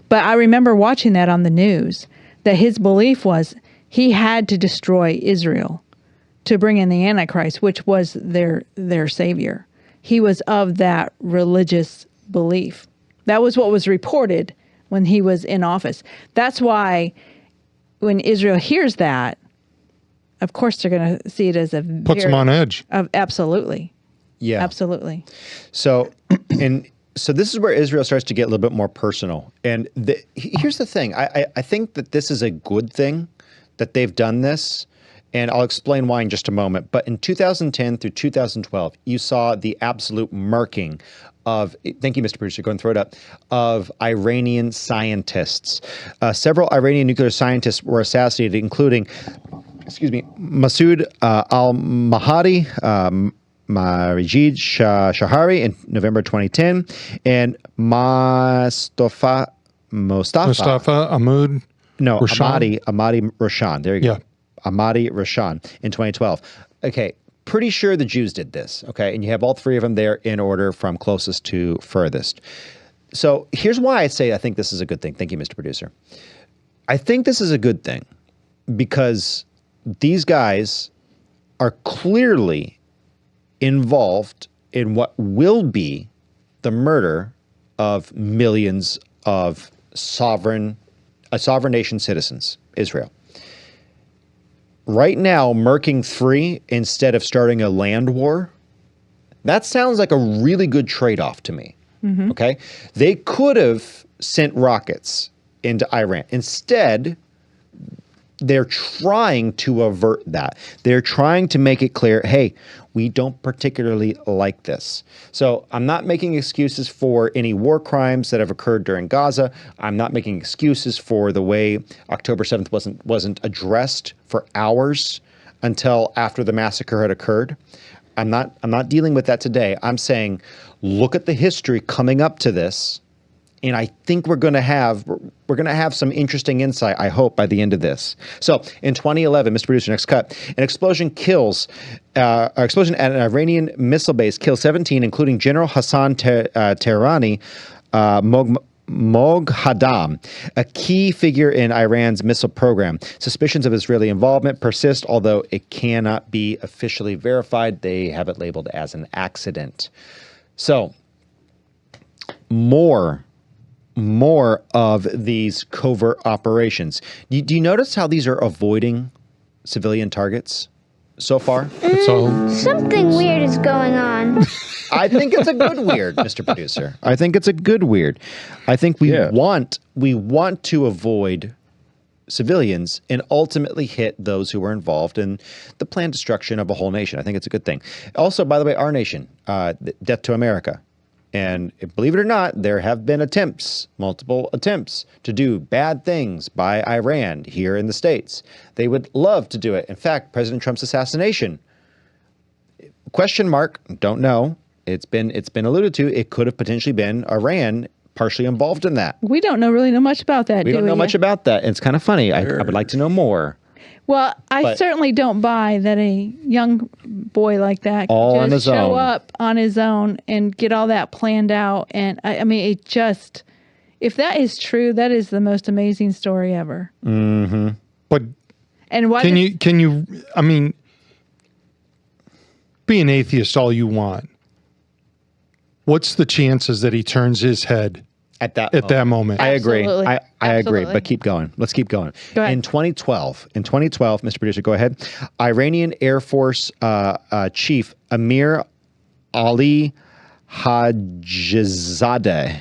But I remember watching that on the news, that his belief was he had to destroy Israel to bring in the Antichrist, which was their savior. He was of that religious belief. That was what was reported when he was in office. That's why when Israel hears that, of course they're going to see it as puts them on edge. Absolutely. Yeah. Absolutely. So this is where Israel starts to get a little bit more personal. And here's the thing. I think that this is a good thing that they've done this. And I'll explain why in just a moment. But in 2010 through 2012, you saw the absolute murking of, thank you, Mr. Producer, go and throw it up, of Iranian scientists. Several Iranian nuclear scientists were assassinated, including, Masoud al-Mahdi, Majid Shahari in November 2010, and Mustafa Ahmad Rashan. Ahmadi Rashan. There you go. Yeah. Ahmadi Rashan in 2012. Okay, pretty sure the Jews did this, okay? And you have all three of them there in order from closest to furthest. So here's why I say I think this is a good thing. Thank you, Mr. Producer. I think this is a good thing because these guys are clearly involved in what will be the murder of millions of sovereign nation citizens, Israel. Right now, murking free instead of starting a land war, that sounds like a really good trade-off to me. Mm-hmm. Okay? They could have sent rockets into Iran. Instead, they're trying to avert that. They're trying to make it clear, hey, we don't particularly like this. So I'm not making excuses for any war crimes that have occurred during Gaza. I'm not making excuses for the way October 7th wasn't addressed for hours until after the massacre had occurred. I'm not dealing with that today. I'm saying, look at the history coming up to this. And I think we're going to have some interesting insight, I hope, by the end of this. So in 2011, Mr. Producer, next cut, an explosion at an Iranian missile base kills 17, including General Hassan Tehrani Moghadam, a key figure in Iran's missile program. Suspicions of Israeli involvement persist, although it cannot be officially verified. They have it labeled as an accident. So more of these covert operations. Do you notice how these are avoiding civilian targets so far? Something weird is going on. I think it's a good weird, Mr. Producer. I think it's a good weird. I think we want to avoid civilians and ultimately hit those who are involved in the planned destruction of a whole nation. I think it's a good thing. Also, by the way, our nation, death to America. And believe it or not, there have been multiple attempts to do bad things by Iran here in the States. They would love to do it. In fact, President Trump's assassination, question mark, don't know. It's been alluded to. It could have potentially been Iran partially involved in that. We don't really know much about that, We don't know much about that. It's kind of funny. I would like to know more. Well, I certainly don't buy that a young boy like that All could on just his show own. up on his own and get all that planned out. And I mean, it just, if that is true, that is the most amazing story ever. But And why? can you? I mean, be an atheist all you want. What's the chances that he turns his head At that moment? I agree. Absolutely. I agree, Absolutely. but keep going. Let's keep going. Go ahead. In 2012, Mr. Producer, go ahead. Iranian Air Force Chief Amir Ali Hajizadeh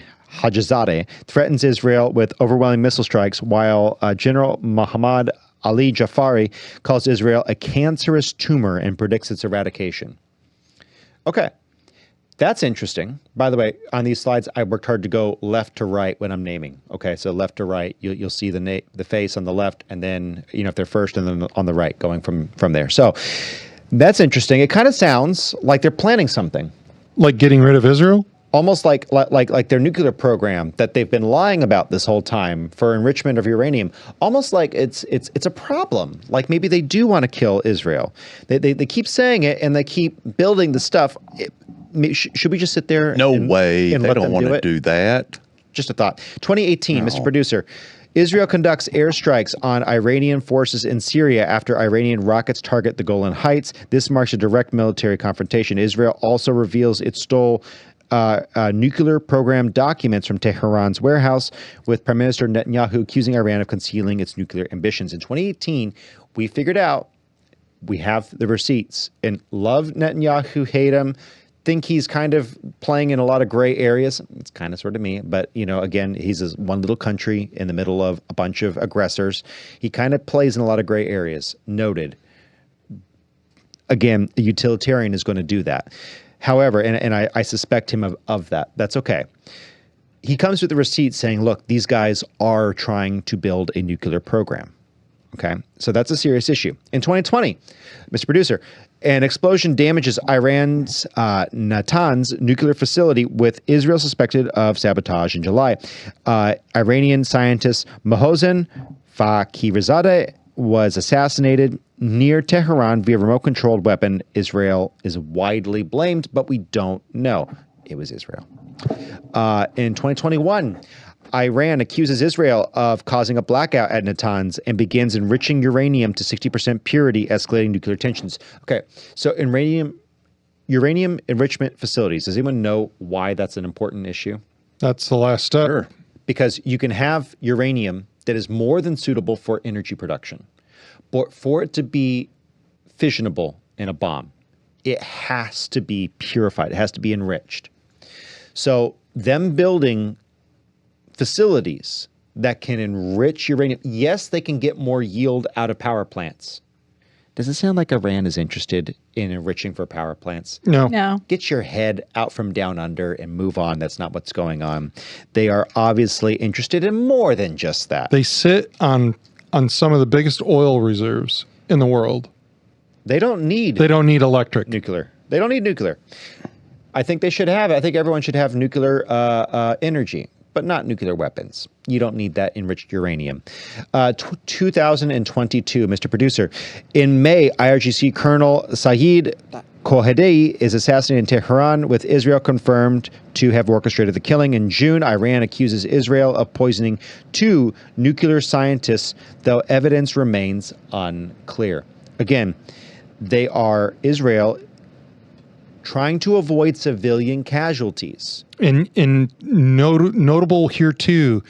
threatens Israel with overwhelming missile strikes, while General Muhammad Ali Jafari calls Israel a cancerous tumor and predicts its eradication. Okay. That's interesting. By the way, on these slides, I worked hard to go left to right when I'm naming. Okay, so left to right, you'll see the face on the left, and then if they're first, and then on the right, going from there. So that's interesting. It kind of sounds like they're planning something, Like getting rid of Israel? almost like their nuclear program that they've been lying about this whole time for enrichment of uranium. Almost like it's a problem. Like maybe they do want to kill Israel. They keep saying it, and they keep building the stuff. Should we just sit there? No and, way. and They let don't them want to it? do that. Just a thought. 2018, Mr. Producer. Israel conducts airstrikes on Iranian forces in Syria after Iranian rockets target the Golan Heights. This marks a direct military confrontation. Israel also reveals it stole nuclear program documents from Tehran's warehouse, with Prime Minister Netanyahu accusing Iran of concealing its nuclear ambitions. In 2018, we figured out, we have the receipts, and love Netanyahu, hate him, think he's kind of playing in a lot of gray areas. It's kind of sort of me, but again, he's one little country in the middle of a bunch of aggressors. He kind of plays in a lot of gray areas. Noted. Again, a utilitarian is going to do that. However, and I suspect him of that. That's okay. He comes with the receipt saying, look, these guys are trying to build a nuclear program. Okay, so that's a serious issue. In 2020, Mr. Producer, an explosion damages Iran's Natanz nuclear facility, with Israel suspected of sabotage in July. Iranian scientist Mohsen Fakhrizadeh was assassinated near Tehran via remote-controlled weapon. Israel is widely blamed, but we don't know. It was Israel. In 2021, Iran accuses Israel of causing a blackout at Natanz and begins enriching uranium to 60% purity, escalating nuclear tensions. Okay, so uranium enrichment facilities. Does anyone know why that's an important issue? That's the last step. Sure. Because you can have uranium that is more than suitable for energy production. But for it to be fissionable in a bomb, it has to be purified. It has to be enriched. So them building facilities that can enrich uranium, yes, they can get more yield out of power plants. Does it sound like Iran is interested in enriching for power plants? No. Get your head out from down under and move on. That's not what's going on. They are obviously interested in more than just that. They sit on some of the biggest oil reserves in the world. They don't need electric. nuclear. They don't need nuclear. I think they should have it. I think everyone should have nuclear energy, but not nuclear weapons. You don't need that enriched uranium. 2022, Mr. Producer. In May, IRGC Colonel Saeed Khoheidy is assassinated in Tehran, with Israel confirmed to have orchestrated the killing. In June, Iran accuses Israel of poisoning 2 nuclear scientists, though evidence remains unclear. Again, Israel trying to avoid civilian casualties. And notable here too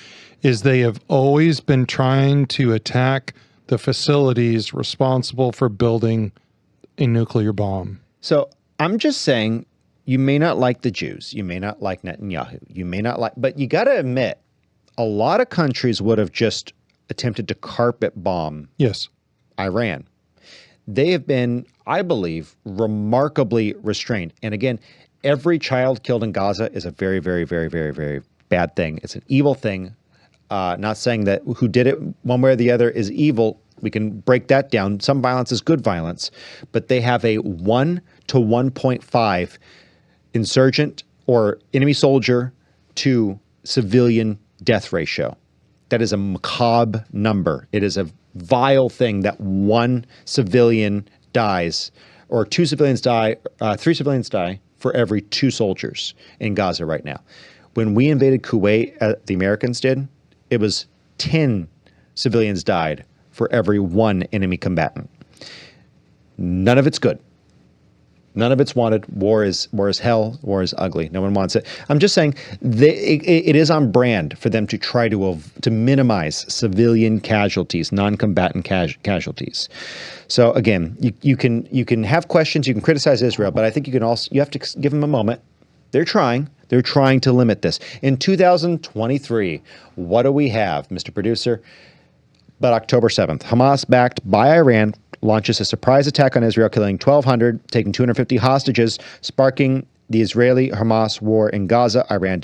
is they have always been trying to attack the facilities responsible for building a nuclear bomb. So I'm just saying, you may not like the Jews, you may not like Netanyahu, you may not like, but you got to admit, a lot of countries would have just attempted to carpet bomb Iran. They have been, I believe, remarkably restrained. And again, every child killed in Gaza is a very, very, very, very, very bad thing. It's an evil thing. Not saying that who did it one way or the other is evil. We can break that down. Some violence is good violence, but they have a 1 to 1.5 insurgent or enemy soldier to civilian death ratio. That is a macabre number. It is a vile thing that one civilian dies, or two civilians die, three civilians die for every two soldiers in Gaza right now. When we invaded Kuwait, the Americans did, it was 10 civilians died for every one enemy combatant. None of it's good. None of it's wanted. War is hell. War is ugly. No one wants it. I'm just saying it is on brand for them to try to minimize civilian casualties, non-combatant casualties. So again, you can have questions. You can criticize Israel, but I think you have to give them a moment. They're trying. They're trying to limit this. In 2023, what do we have, Mr. Producer? But October 7th, Hamas, backed by Iran, launches a surprise attack on Israel, killing 1,200, taking 250 hostages, sparking the Israeli-Hamas war in Gaza. Iran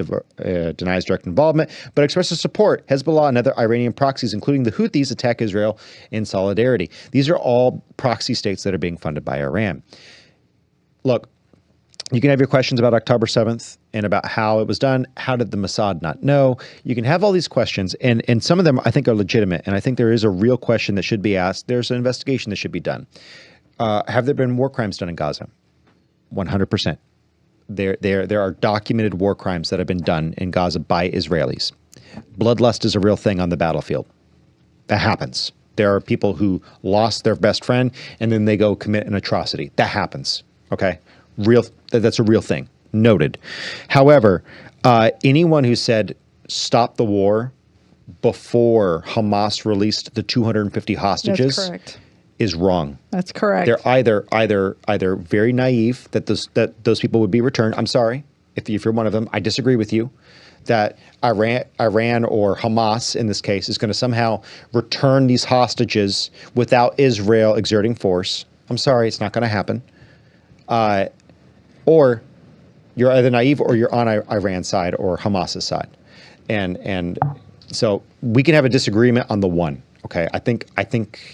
denies direct involvement, but expresses support. Hezbollah and other Iranian proxies, including the Houthis, attack Israel in solidarity. These are all proxy states that are being funded by Iran. Look, you can have your questions about October 7th and about how it was done. How did the Mossad not know? You can have all these questions, and some of them I think are legitimate, and I think there is a real question that should be asked. There's an investigation that should be done. Have there been war crimes done in Gaza? 100%. There are documented war crimes that have been done in Gaza by Israelis. Bloodlust is a real thing on the battlefield. That happens. There are people who lost their best friend, and then they go commit an atrocity. That happens, okay? That's a real thing. Noted. However, anyone who said stop the war before Hamas released the 250 hostages is wrong. That's correct. They're either very naive that those people would be returned. I'm sorry if you're one of them. I disagree with you that Iran or Hamas in this case is going to somehow return these hostages without Israel exerting force. I'm sorry, it's not going to happen. Or you're either naive or you're on Iran's side or Hamas's side. And so we can have a disagreement on the one. Okay, I think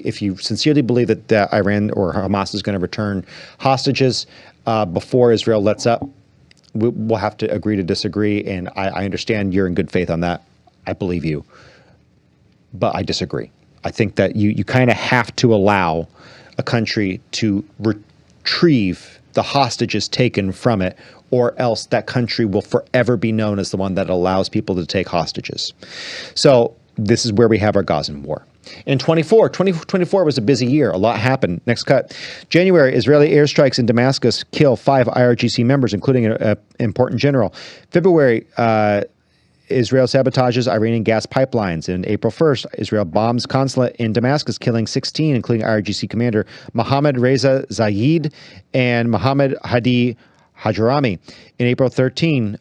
if you sincerely believe that Iran or Hamas is going to return hostages before Israel lets up, we'll have to agree to disagree. And I understand you're in good faith on that. I believe you. But I disagree. I think that you kind of have to allow a country to retrieve the hostages taken from it, or else that country will forever be known as the one that allows people to take hostages. So this is where we have our Gazan war. In 2024 was a busy year. A lot happened. Next cut. January, Israeli airstrikes in Damascus kill 5 IRGC members, including an important general. February, Israel sabotages Iranian gas pipelines. And April 1st, Israel bombs consulate in Damascus, killing 16, including IRGC commander Mohammad Reza Zayed and Mohammad Hadi Hajarami. In April 13th,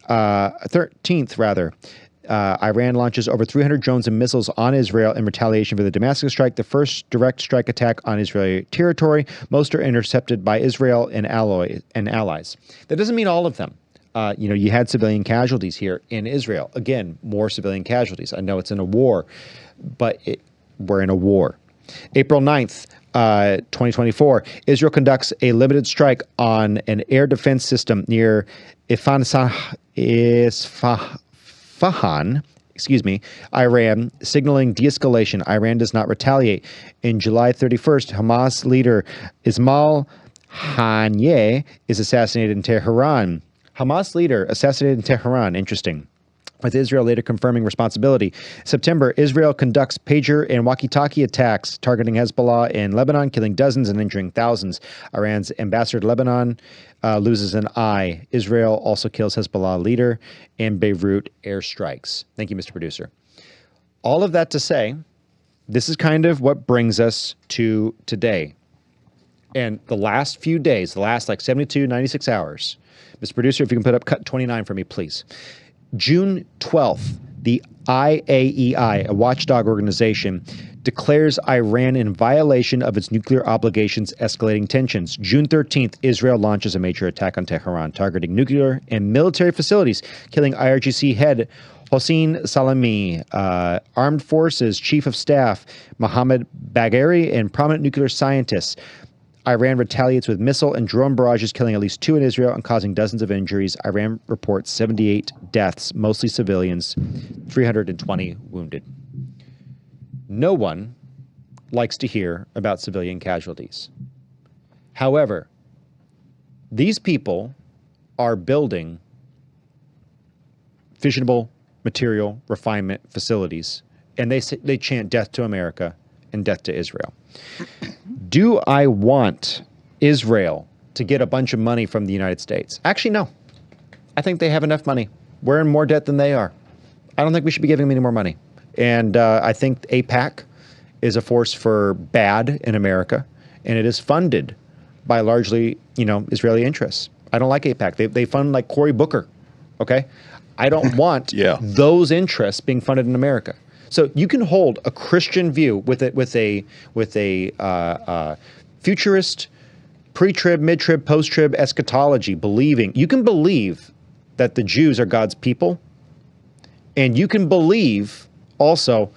Iran launches over 300 drones and missiles on Israel in retaliation for the Damascus strike, the first direct strike attack on Israeli territory. Most are intercepted by Israel and allies. That doesn't mean all of them. You had civilian casualties here in Israel. Again, more civilian casualties. I know it's in a war, but we're in a war. April 9th, 2024, Israel conducts a limited strike on an air defense system near Isfahan, Iran, signaling de-escalation. Iran does not retaliate. In July 31st, Hamas leader Ismail Haniyeh is assassinated in Tehran. Hamas leader assassinated in Tehran. Interesting. With Israel later confirming responsibility. September, Israel conducts pager and walkie-talkie attacks targeting Hezbollah in Lebanon, killing dozens and injuring thousands. Iran's ambassador to Lebanon loses an eye. Israel also kills Hezbollah leader, and Beirut airstrikes. Thank you, Mr. Producer. All of that to say, this is kind of what brings us to today. And the last few days, the last 72, 96 hours. Mr. Producer, if you can put up cut 29 for me, please. June 12th, the IAEI, a watchdog organization, declares Iran in violation of its nuclear obligations, escalating tensions. June 13th, Israel launches a major attack on Tehran, targeting nuclear and military facilities, killing IRGC head Hossein Salami, Armed Forces Chief of Staff Mohammad Bagheri, and prominent nuclear scientists. Iran retaliates with missile and drone barrages, killing at least 2 in Israel and causing dozens of injuries. Iran reports 78 deaths, mostly civilians, 320 wounded. No one likes to hear about civilian casualties. However, these people are building fissionable material refinement facilities, and they chant death to America and death to Israel. Do I want Israel to get a bunch of money from the United States? Actually, no. I think they have enough money. We're in more debt than they are. I don't think we should be giving them any more money. And I think AIPAC is a force for bad in America, and it is funded by largely, Israeli interests. I don't like AIPAC. They fund like Cory Booker, okay? I don't want those interests being funded in America. So you can hold a Christian view with a futurist, pre-trib, mid-trib, post-trib eschatology, you can believe that the Jews are God's people, and you can believe also,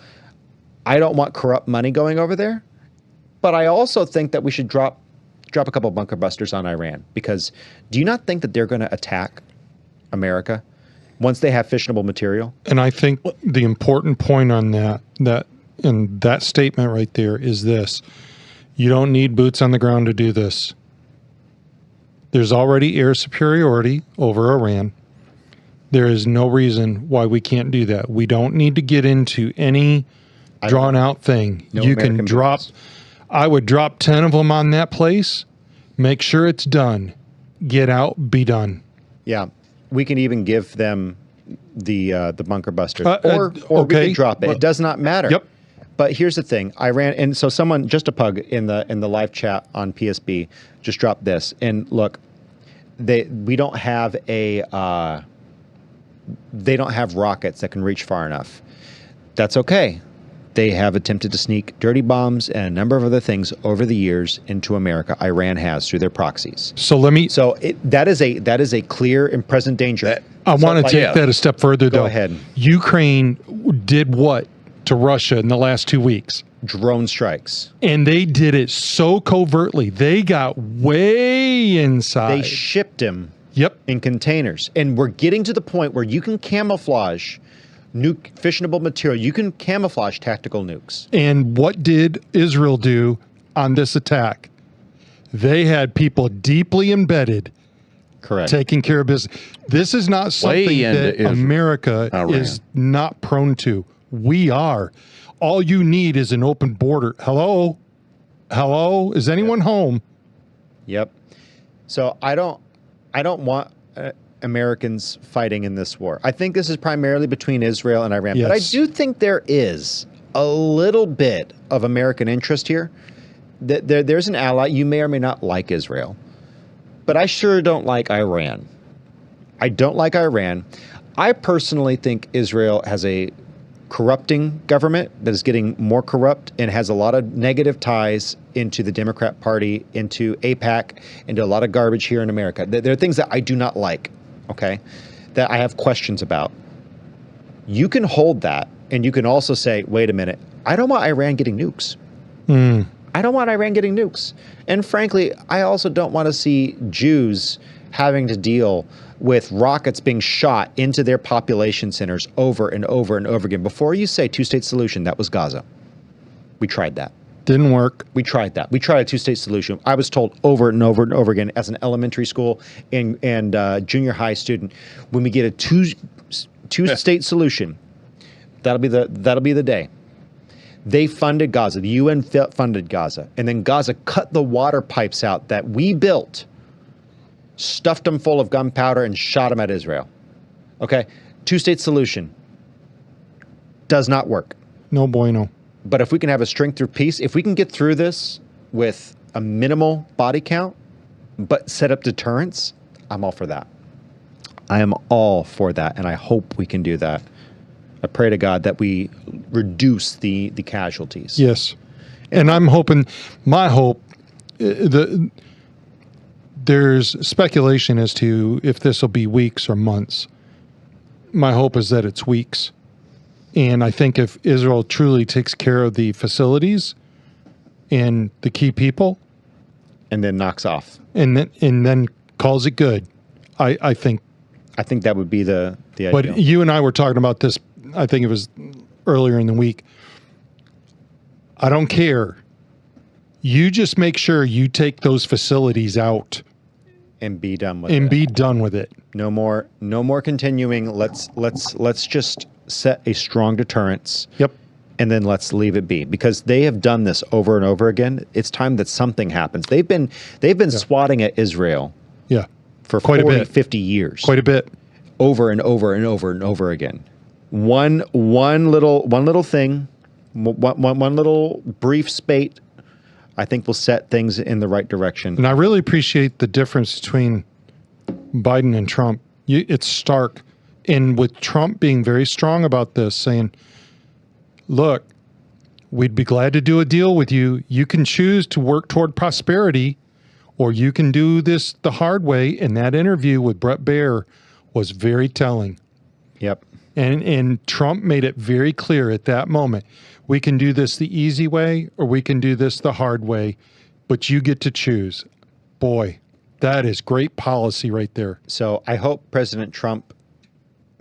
I don't want corrupt money going over there, but I also think that we should drop a couple bunker busters on Iran, because do you not think that they're going to attack America once they have fissionable material? And I think the important point on that statement right there is this: you don't need boots on the ground to do this. There's already air superiority over Iran. There is no reason why we can't do that. We don't need to get into any drawn out thing. No you American can drop, business. I would drop 10 of them on that place, make sure it's done, get out, be done. Yeah. We can even give them the bunker busters, or we okay. can drop it. It does not matter. Yep. But here's the thing: Iran, and so someone, just a pug in the live chat on PSB, just dropped this. And look, they don't have rockets that can reach far enough. That's okay. They have attempted to sneak dirty bombs and a number of other things over the years into America. Iran has through their proxies. So that is a clear and present danger. I want to take that a step further, though. Go ahead. Ukraine did what to Russia in the last 2 weeks? Drone strikes. And they did it so covertly. They got way inside. They shipped them Yep. in containers. And we're getting to the point where you can camouflage fissionable material. You can camouflage tactical nukes. And what did Israel do on this attack? They had people deeply embedded, Correct. taking care of business. This is not something that America is not prone to. We are. All you need is an open border. Hello? Is anyone home? Yep. So I don't want Americans fighting in this war. I think this is primarily between Israel and Iran. Yes. But I do think there is a little bit of American interest here. There's an ally. You may or may not like Israel, but I sure don't like Iran. I don't like Iran. I personally think Israel has a corrupting government that is getting more corrupt and has a lot of negative ties into the Democrat Party, into AIPAC, into a lot of garbage here in America. There are things that I do not like, okay, that I have questions about. You can hold that, and you can also say, wait a minute, I don't want Iran getting nukes. I don't want Iran getting nukes. And frankly, I also don't want to see Jews having to deal with rockets being shot into their population centers over and over and over again. Before you say two-state solution, that was Gaza. We tried that. Didn't work. We tried that. We tried a two-state solution. I was told over and over and over again as an elementary school and junior high student, when we get a two-state solution, that'll be the day. They funded Gaza. The UN funded Gaza. And then Gaza cut the water pipes out that we built, stuffed them full of gunpowder, and shot them at Israel. Okay? Two-state solution does not work. No bueno. But if we can have a strength through peace, if we can get through this with a minimal body count, but set up deterrence, I'm all for that. I am all for that, and I hope we can do that. I pray to God that we reduce the casualties. Yes. And I'm hoping, my hope, there's speculation as to if this will be weeks or months. My hope is that it's weeks. And I think if Israel truly takes care of the facilities and the key people, And then knocks off. and then calls it good, I think. I think that would be the ideal. But you and I were talking about this, I think it was earlier in the week. I don't care. You just make sure you take those facilities out and be done with and it. be done with it. No more continuing. Let's just set a strong deterrence. Yep. And then let's leave it be, because they have done this over and over again. It's time that something happens. They've been swatting at Israel Yeah. for Quite a 40, bit. 50 years. Quite a bit. Over and over and over and over again. One little thing, one little brief spate, I think will set things in the right direction. And I really appreciate the difference between Biden and Trump. It's stark. And with Trump being very strong about this, saying, look, we'd be glad to do a deal with you. You can choose to work toward prosperity, or you can do this the hard way. And that interview with Brett Baer was very telling. Yep. And Trump made it very clear at that moment. We can do this the easy way, or we can do this the hard way, but you get to choose. Boy, that is great policy right there. So I hope President Trump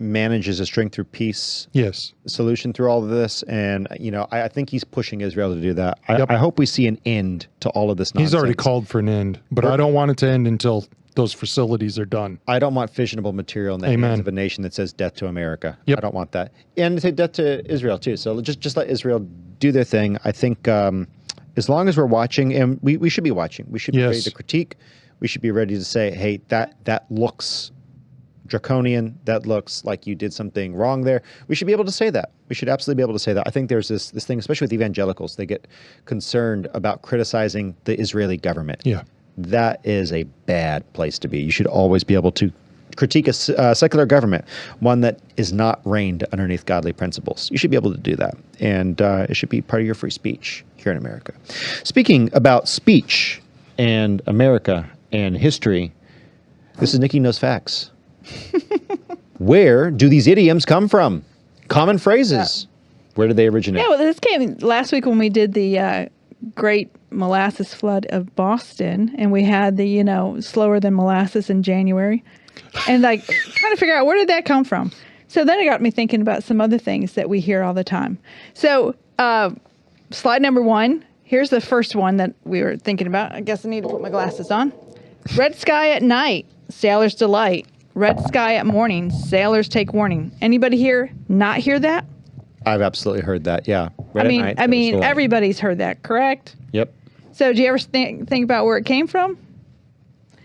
manages a strength through peace Yes. solution through all of this. And, I think he's pushing Israel to do that. Yep. I hope we see an end to all of this nonsense. He's already called for an end, but I don't want it to end until those facilities are done. I don't want fissionable material in the Amen. hands of a nation that says death to America. Yep. I don't want that. And say death to Israel, too. So just let Israel do their thing. I think as long as we're watching, and we should be watching, we should be ready Yes. to critique. We should be ready to say, hey, that looks draconian. That looks like you did something wrong there. We should be able to say that. We should absolutely be able to say that. I think there's this thing, especially with evangelicals, they get concerned about criticizing the Israeli government. Yeah. That is a bad place to be. You should always be able to critique a secular government, one that is not reigned underneath godly principles. You should be able to do that. And it should be part of your free speech here in America. Speaking about speech and America and history, this is Nicki Knows Facts. Where do these idioms come from? Common phrases. Where did they originate? Yeah, well, this came last week when we did the Great Molasses Flood of Boston, and we had the, slower than molasses in January. And trying to figure out, where did that come from? So then it got me thinking about some other things that we hear all the time. So slide number 1, here's the first one that we were thinking about. I guess I need to put my glasses on. Red sky at night, sailors delight. Red sky at morning, sailors take warning. Anybody here not hear that? I've absolutely heard that. Yeah. Red I at mean, night, I mean, sailors delight. everybody's heard that, correct? Yep. So do you ever think about where it came from?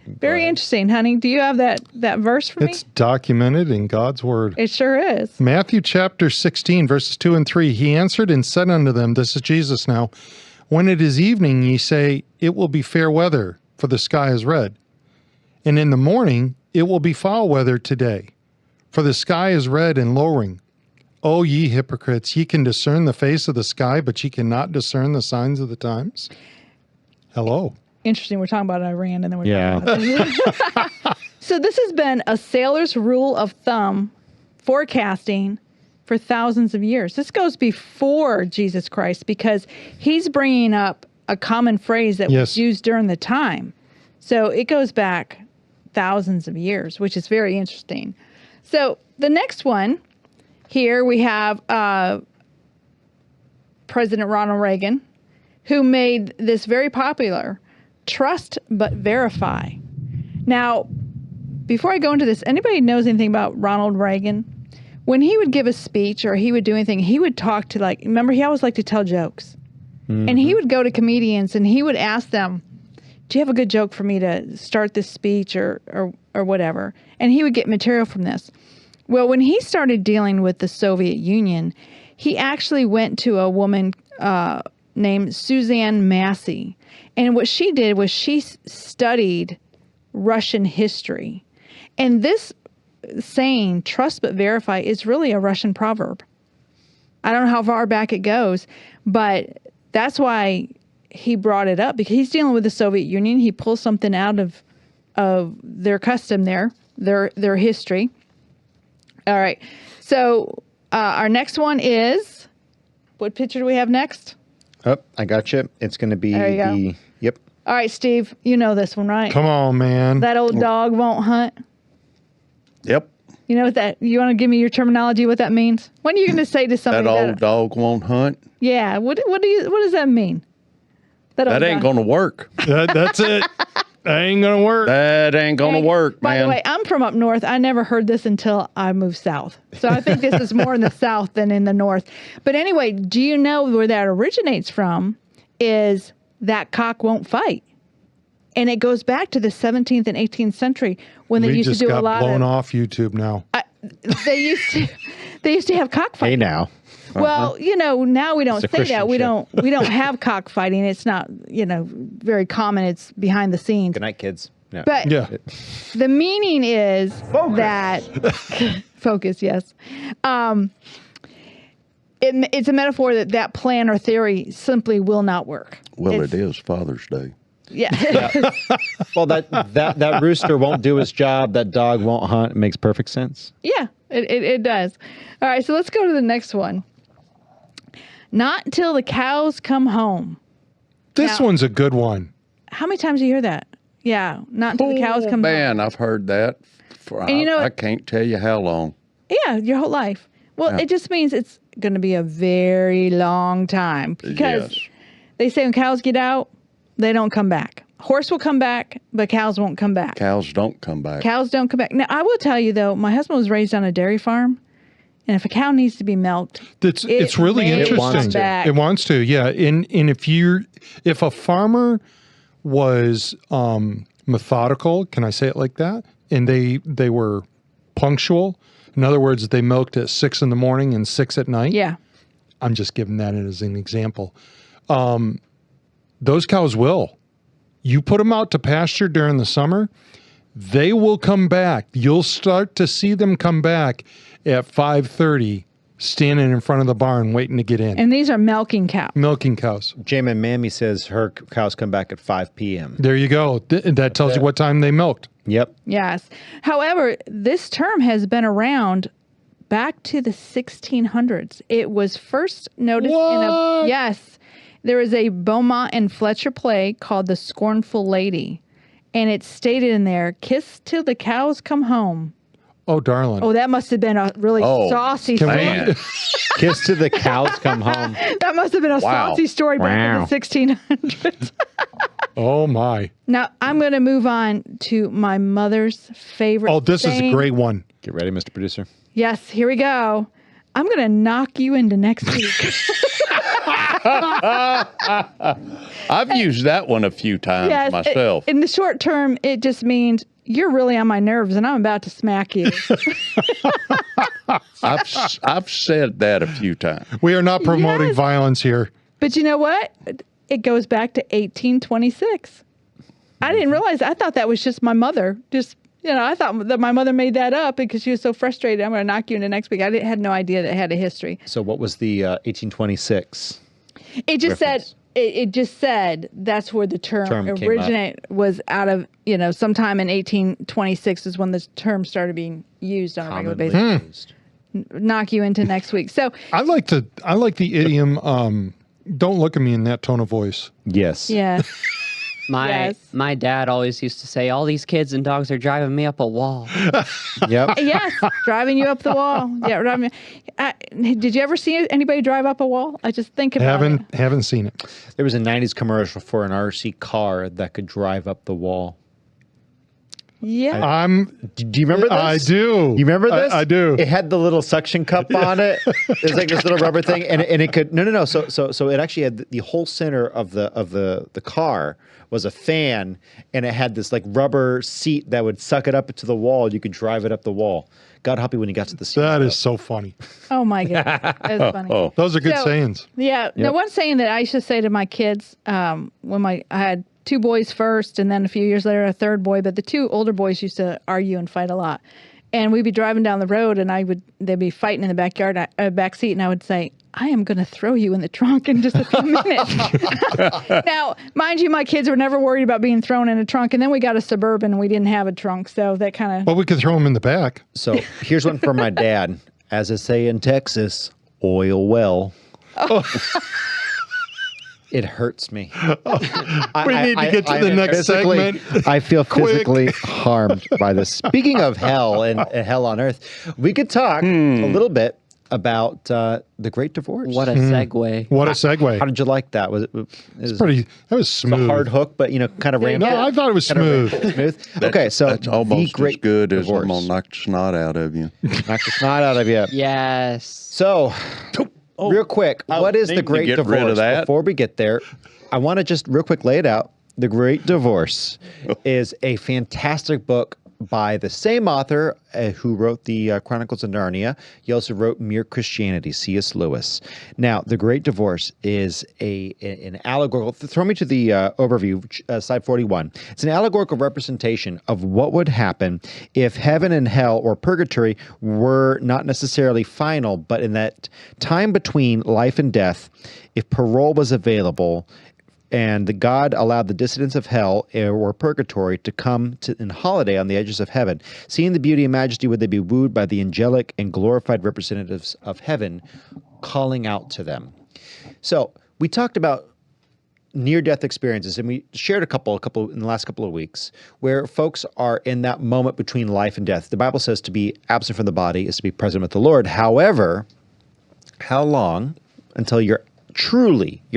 Very interesting, honey. Do you have that verse for me? It's documented in God's word. It sure is. Matthew chapter 16, verses 2 and 3. He answered and said unto them, this is Jesus now, when it is evening, ye say, it will be fair weather, for the sky is red. And in the morning, it will be foul weather today, for the sky is red and lowering. O ye hypocrites, ye can discern the face of the sky, but ye cannot discern the signs of the times. Hello. Interesting. We're talking about Iran, and then we're Yeah. talking about So this has been a sailor's rule of thumb forecasting for thousands of years. This goes before Jesus Christ, because he's bringing up a common phrase that Yes. was used during the time. So it goes back thousands of years, which is very interesting. So the next one here, we have President Ronald Reagan, who made this very popular: trust but verify. Now, before I go into this, anybody knows anything about Ronald Reagan? When he would give a speech or he would do anything, he would talk to, remember, he always liked to tell jokes. And he would go to comedians and he would ask them, do you have a good joke for me to start this speech or whatever? And he would get material from this. Well, when he started dealing with the Soviet Union, he actually went to a woman named Suzanne Massey. And what she did was she studied Russian history. And this saying, trust but verify, is really a Russian proverb. I don't know how far back it goes, but that's why he brought it up, because he's dealing with the Soviet Union. He pulls something out of their custom there, their history. All right. So our next one is, what picture do we have next? Oh, I got you. It's going to be There you go. Yep. All right, Steve, you know this one, right? Come on, man. That old dog won't hunt. Yep. You know what that? You want to give me your terminology? What that means? When are you going to say to somebody That old dog won't hunt. Yeah. What does that mean? That ain't going to work. That's it. That ain't going to work. That ain't going to work, By man. the way, I'm from up north. I never heard this until I moved south. So I think this is more in the south than in the north. But anyway, do you know where that originates from? Is that cock won't fight. And it goes back to the 17th and 18th century when they We used to just do got a lot blown of. off YouTube now. They used to have cockfighting. Hey now. Well, now we don't It's a say Christian that. We show. don't have cockfighting. It's not, very common. It's behind the scenes. Good night, kids. No. But Yeah. the meaning is that focus, yes. It's a metaphor that plan or theory simply will not work. Well, It's- it is Father's Day. Yeah. Well, that rooster won't do his job. That dog won't hunt. It makes perfect sense. Yeah, it does. All right, so let's go to the next one. Not until the cows come home. This Now- one's a good one. How many times do you hear that? Yeah, not until the cows come home. Man, I've heard that. For, And you know- I can't tell you how long. Yeah, your whole life. Well, Yeah. it just means it's going to be a very long time, because Yes. they say when cows get out, they don't come back. Horse will come back, but cows won't come back. Cows don't come back. Cows don't come back. Now, I will tell you, though, my husband was raised on a dairy farm, and if a cow needs to be milked, It's really may interesting. come back. It wants to, yeah. And if a farmer was methodical, can I say it like that? And they were punctual. In other words, they milked at 6 in the morning and 6 at night. Yeah. I'm just giving that as an example. Those cows will. You put them out to pasture during the summer, they will come back. You'll start to see them come back at 5:30, standing in front of the barn waiting to get in. And these are milking cows. Milking cows. Jamin Mammy says her cows come back at 5 p.m. There you go. That tells you what time they milked. Yep. Yes. However, this term has been around back to the 1600s. It was first noticed in What? yes. There is a Beaumont and Fletcher play called The Scornful Lady. And it's stated in there, kiss till the cows come home. Oh, darling. Oh, that must have been a really saucy Can we- story. Man, Kiss to the cows come home. That must have been a Wow. saucy story back Wow. in the 1600s. Oh, my. Now, I'm going to move on to my mother's favorite Oh, this is a saying. great one. Get ready, Mr. Producer. Yes, here we go. I'm going to knock you into next week. I've used that one a few times Yes, myself. in the short term, it just means you're really on my nerves and I'm about to smack you. I've said that a few times. We are not promoting Yes. violence here. But you know what? It goes back to 1826. I didn't realize. I thought that was just my mother. I thought that my mother made that up because she was so frustrated. I'm going to knock you into next week. Had no idea that it had a history. So what was the 1826? It just Reference. said. It just said that's where the term Came up. originated. Was out of sometime in 1826 is when the term started being used on a regular Commonly basis. used. Knock you into next week. So I like the idiom, don't look at me in that tone of voice. Yes. yeah. Yes. My dad always used to say, all these kids and dogs are driving me up a wall. Yep. Yes, driving you up the wall. Yeah, driving. Did you ever see anybody drive up a wall? I just think about it. Haven't seen it. There was a 90s commercial for an RC car that could drive up the wall. Yeah. Do you remember this? I do. You remember this? I do. It had the little suction cup on it. There's like this little rubber thing, and it could no. So it actually had the whole center of the car was a fan, and it had this like rubber seat that would suck it up to the wall. You could drive it up the wall. God help you when you got to the seat. That is so funny. Oh my God, that's funny. Those are good So- sayings. Yeah. Now, one saying that I used to say to my kids when I had two boys first, and then a few years later a third boy, but the two older boys used to argue and fight a lot. And we'd be driving down the road, and they'd be fighting in the backyard, back seat, and I would say, I am going to throw you in the trunk in just a few minutes. Now, mind you, my kids were never worried about being thrown in a trunk, and then we got a Suburban, and we didn't have a trunk, so that kind of... Well, we could throw them in the back. So here's one for my dad. As I say in Texas, oil well. Oh. It hurts me. We need to get to the next segment. I feel physically harmed by this. Speaking of hell and hell on earth, we could talk a little bit about the Great Divorce. What a segue. What a segue. How did you like that? Was it That was smooth. a hard hook, but kind of rammed No, I thought it was smooth. smooth. Okay, so That's almost the Great as good as Divorce. I'm going to knock the snot out of you. Knock the snot out of you. Yes. So, real quick, what is the need to Great get rid Divorce? of that. Before we get there, I want to just real quick lay it out. The Great Divorce is a fantastic book by the same author who wrote the Chronicles of Narnia. He also wrote Mere Christianity, C.S. Lewis. Now, The Great Divorce is an allegorical. Throw me to the overview, slide 41. It's an allegorical representation of what would happen if heaven and hell or purgatory were not necessarily final, but in that time between life and death, if parole was available, and the God allowed the dissidents of hell or purgatory to come in holiday on the edges of heaven. Seeing the beauty and majesty, would they be wooed by the angelic and glorified representatives of heaven calling out to them? So we talked about near-death experiences, and we shared a couple in the last couple of weeks where folks are in that moment between life and death. The Bible says to be absent from the body is to be present with the Lord. However, how long until your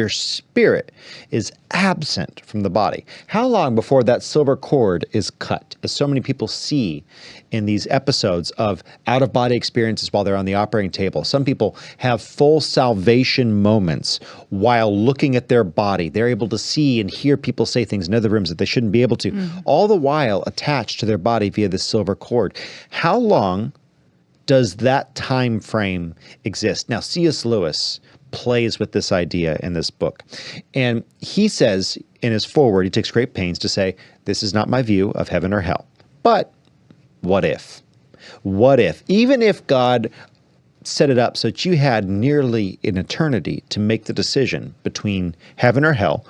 spirit is absent from the body? How long before that silver cord is cut? As so many people see in these episodes of out-of-body experiences while they're on the operating table. Some people have full salvation moments while looking at their body. They're able to see and hear people say things in other rooms that they shouldn't be able to, all the while attached to their body via this silver cord. How long does that time frame exist? Now, C.S. Lewis plays with this idea in this book. And he says in his foreword, he takes great pains to say, this is not my view of heaven or hell. But what if? What if? Even if God set it up so that you had nearly an eternity to make the decision between heaven or hell,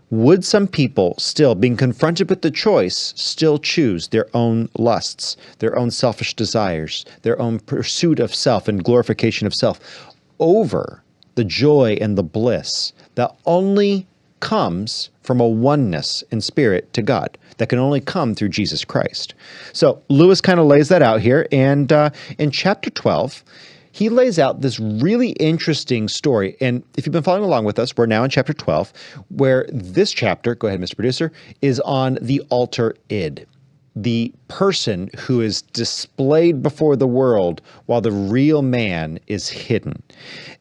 would some people still, being confronted with the choice, still choose their own lusts, their own selfish desires, their own pursuit of self and glorification of self over the joy and the bliss that only comes from a oneness in spirit to God, that can only come through Jesus Christ? So Lewis kind of lays that out here. And in chapter 12, he lays out this really interesting story. And if you've been following along with us, we're now in chapter 12, where this chapter, go ahead, Mr. Producer, is on the alter id, the person who is displayed before the world while the real man is hidden.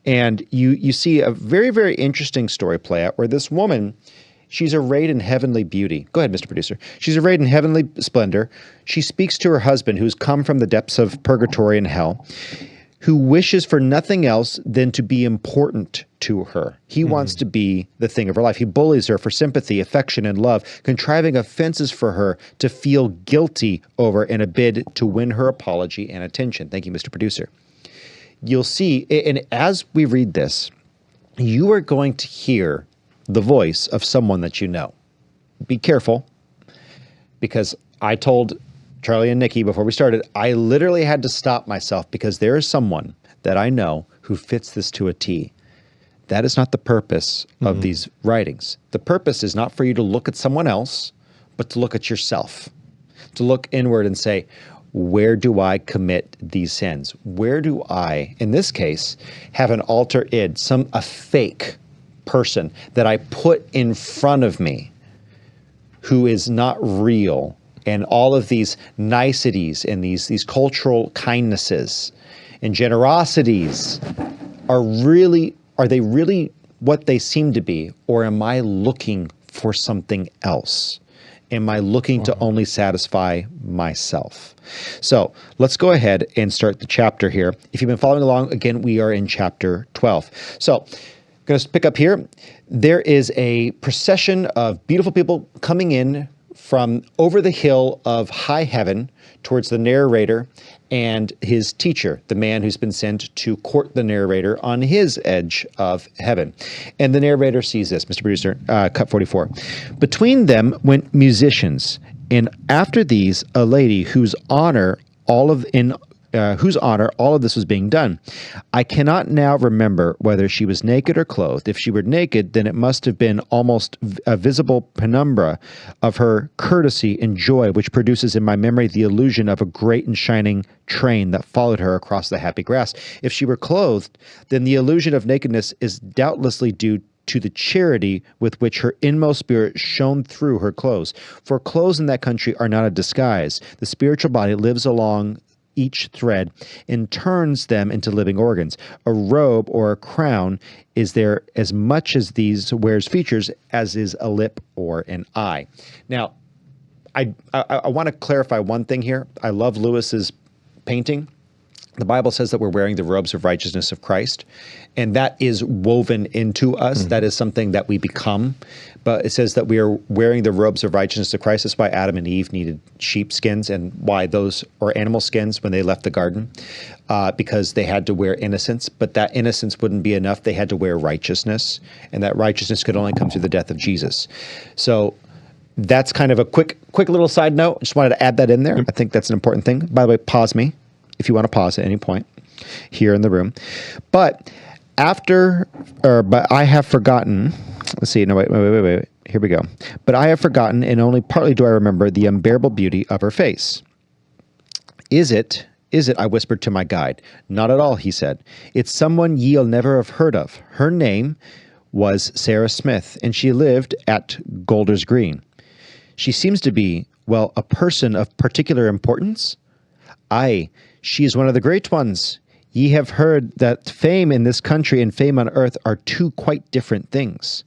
And you see a very, very interesting story play out where this woman, she's arrayed in heavenly beauty. Go ahead, Mr. Producer. She's arrayed in heavenly splendor. She speaks to her husband, who's come from the depths of purgatory and hell, who wishes for nothing else than to be important to her. He wants to be the thing of her life. He bullies her for sympathy, affection, and love, contriving offenses for her to feel guilty over in a bid to win her apology and attention. Thank you, Mr. Producer. You'll see, and as we read this, you are going to hear the voice of someone that you know. Be careful, because I told Charlie and Nicki before we started, I literally had to stop myself because there is someone that I know who fits this to a T. That is not the purpose of these writings. The purpose is not for you to look at someone else, but to look at yourself, to look inward and say, where do I commit these sins? Where do I, in this case, have an alter id, a fake person that I put in front of me who is not real? And all of these niceties and these cultural kindnesses and generosities are they really what they seem to be? Or am I looking for something else? Am I looking to only satisfy myself? So let's go ahead and start the chapter here. If you've been following along, again, we are in chapter 12. So I'm going to pick up here. There is a procession of beautiful people coming in from over the hill of high heaven towards the narrator and his teacher, the man who's been sent to court the narrator on his edge of heaven. And the narrator sees this, Mr. Producer, cut 44. Between them went musicians, and after these, a lady whose honor all of this was being done. I cannot now remember whether she was naked or clothed. If she were naked, then it must have been almost a visible penumbra of her courtesy and joy, which produces in my memory the illusion of a great and shining train that followed her across the happy grass. If she were clothed, then the illusion of nakedness is doubtlessly due to the charity with which her inmost spirit shone through her clothes. For clothes in that country are not a disguise. The spiritual body lives along each thread and turns them into living organs. A robe or a crown is there as much as these wears features as is a lip or an eye. Now, I want to clarify one thing here. I love Lewis's painting. The Bible says that we're wearing the robes of righteousness of Christ, and that is woven into us. That is something that we become. But it says that we are wearing the robes of righteousness of Christ. That's why Adam and Eve needed sheep skins, and why those, or animal skins, when they left the garden, because they had to wear innocence. But that innocence wouldn't be enough. They had to wear righteousness, and that righteousness could only come through the death of Jesus. So that's kind of a quick little side note. I just wanted to add that in there. I think that's an important thing. By the way, pause me if you want to pause at any point here in the room. But I have forgotten. Let's see. No, wait. Here we go. But I have forgotten, and only partly do I remember, the unbearable beauty of her face. Is it? I whispered to my guide. Not at all, he said. It's someone ye'll never have heard of. Her name was Sarah Smith, and she lived at Golders Green. She seems to be, well, a person of particular importance. Aye, she is one of the great ones. Ye have heard that fame in this country and fame on earth are two quite different things.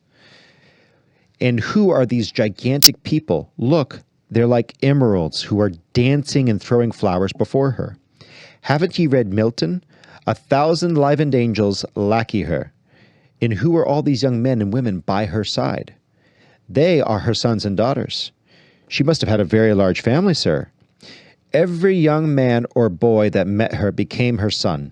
And who are these gigantic people? Look, they're like emeralds who are dancing and throwing flowers before her. Haven't ye read Milton? 1,000 livened angels lackey her. And who are all these young men and women by her side? They are her sons and daughters. She must have had a very large family, sir. Every young man or boy that met her became her son,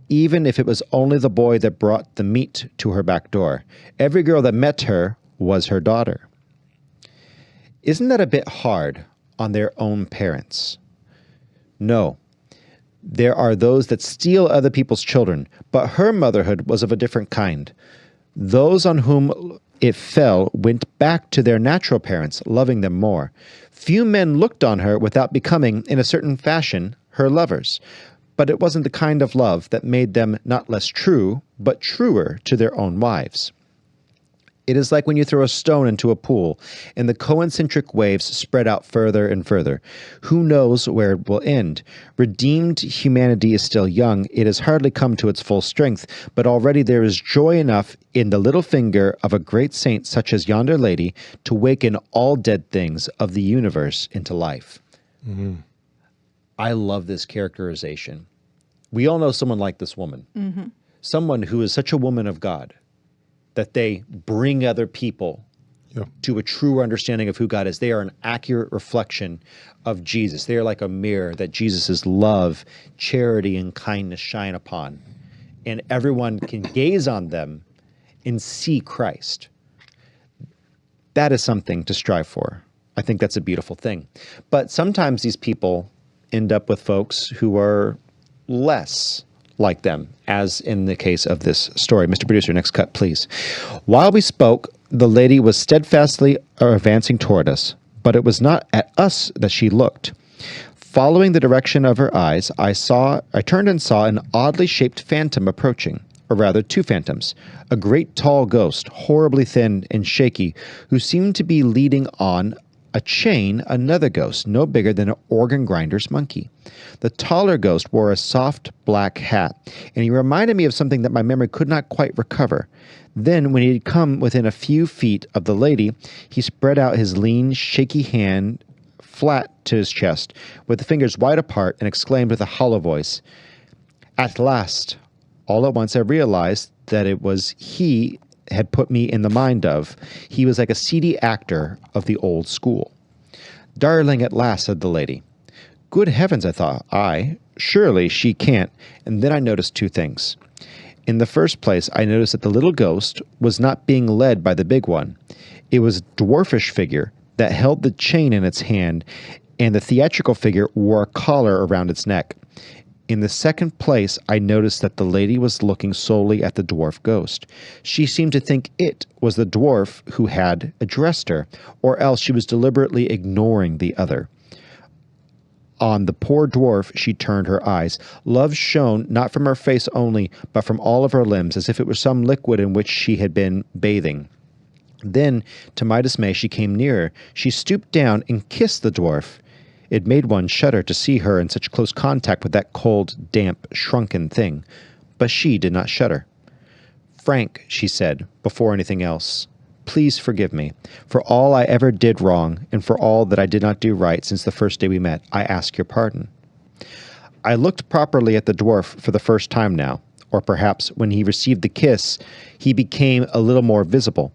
even if it was only the boy that brought the meat to her back door. Every girl that met her was her daughter. Isn't that a bit hard on their own parents? No. There are those that steal other people's children, but her motherhood was of a different kind. Those on whom it fell went back to their natural parents, loving them more. Few men looked on her without becoming, in a certain fashion, her lovers. But it wasn't the kind of love that made them not less true, but truer to their own wives. It is like when you throw a stone into a pool, and the concentric waves spread out further and further. Who knows where it will end? Redeemed humanity is still young. It has hardly come to its full strength, but already there is joy enough in the little finger of a great saint such as yonder lady to waken all dead things of the universe into life. Mm-hmm. I love this characterization. We all know someone like this woman. Mm-hmm. Someone who is such a woman of God that they bring other people to a true understanding of who God is. They are an accurate reflection of Jesus. They are like a mirror that Jesus' love, charity, and kindness shine upon. And everyone can gaze on them and see Christ. That is something to strive for. I think that's a beautiful thing. But sometimes these people end up with folks who are less like them, as in the case of this story. Mr. Producer, next cut, please. While we spoke, the lady was steadfastly advancing toward us, but it was not at us that she looked. Following the direction of her eyes, I turned and saw an oddly shaped phantom approaching, or rather two phantoms, a great tall ghost, horribly thin and shaky, who seemed to be leading on a chain another ghost, no bigger than an organ grinder's monkey. The taller ghost wore a soft black hat, and he reminded me of something that my memory could not quite recover. Then, when he had come within a few feet of the lady, he spread out his lean, shaky hand flat to his chest, with the fingers wide apart, and exclaimed with a hollow voice, "At last!" All at once I realized that it was he had put me in the mind of. He was like a seedy actor of the old school. Darling, at last, said the lady. Good heavens, I thought. Surely she can't. And then I noticed two things. In the first place, I noticed that the little ghost was not being led by the big one. It was a dwarfish figure that held the chain in its hand, and the theatrical figure wore a collar around its neck. In the second place, I noticed that the lady was looking solely at the dwarf ghost. She seemed to think it was the dwarf who had addressed her, or else she was deliberately ignoring the other. On the poor dwarf she turned her eyes. Love shone not from her face only, but from all of her limbs, as if it were some liquid in which she had been bathing. Then, to my dismay, she came nearer. She stooped down and kissed the dwarf. It made one shudder to see her in such close contact with that cold, damp, shrunken thing. But she did not shudder. Frank, she said, before anything else, please forgive me. For all I ever did wrong, and for all that I did not do right since the first day we met, I ask your pardon. I looked properly at the dwarf for the first time now, or perhaps when he received the kiss, he became a little more visible.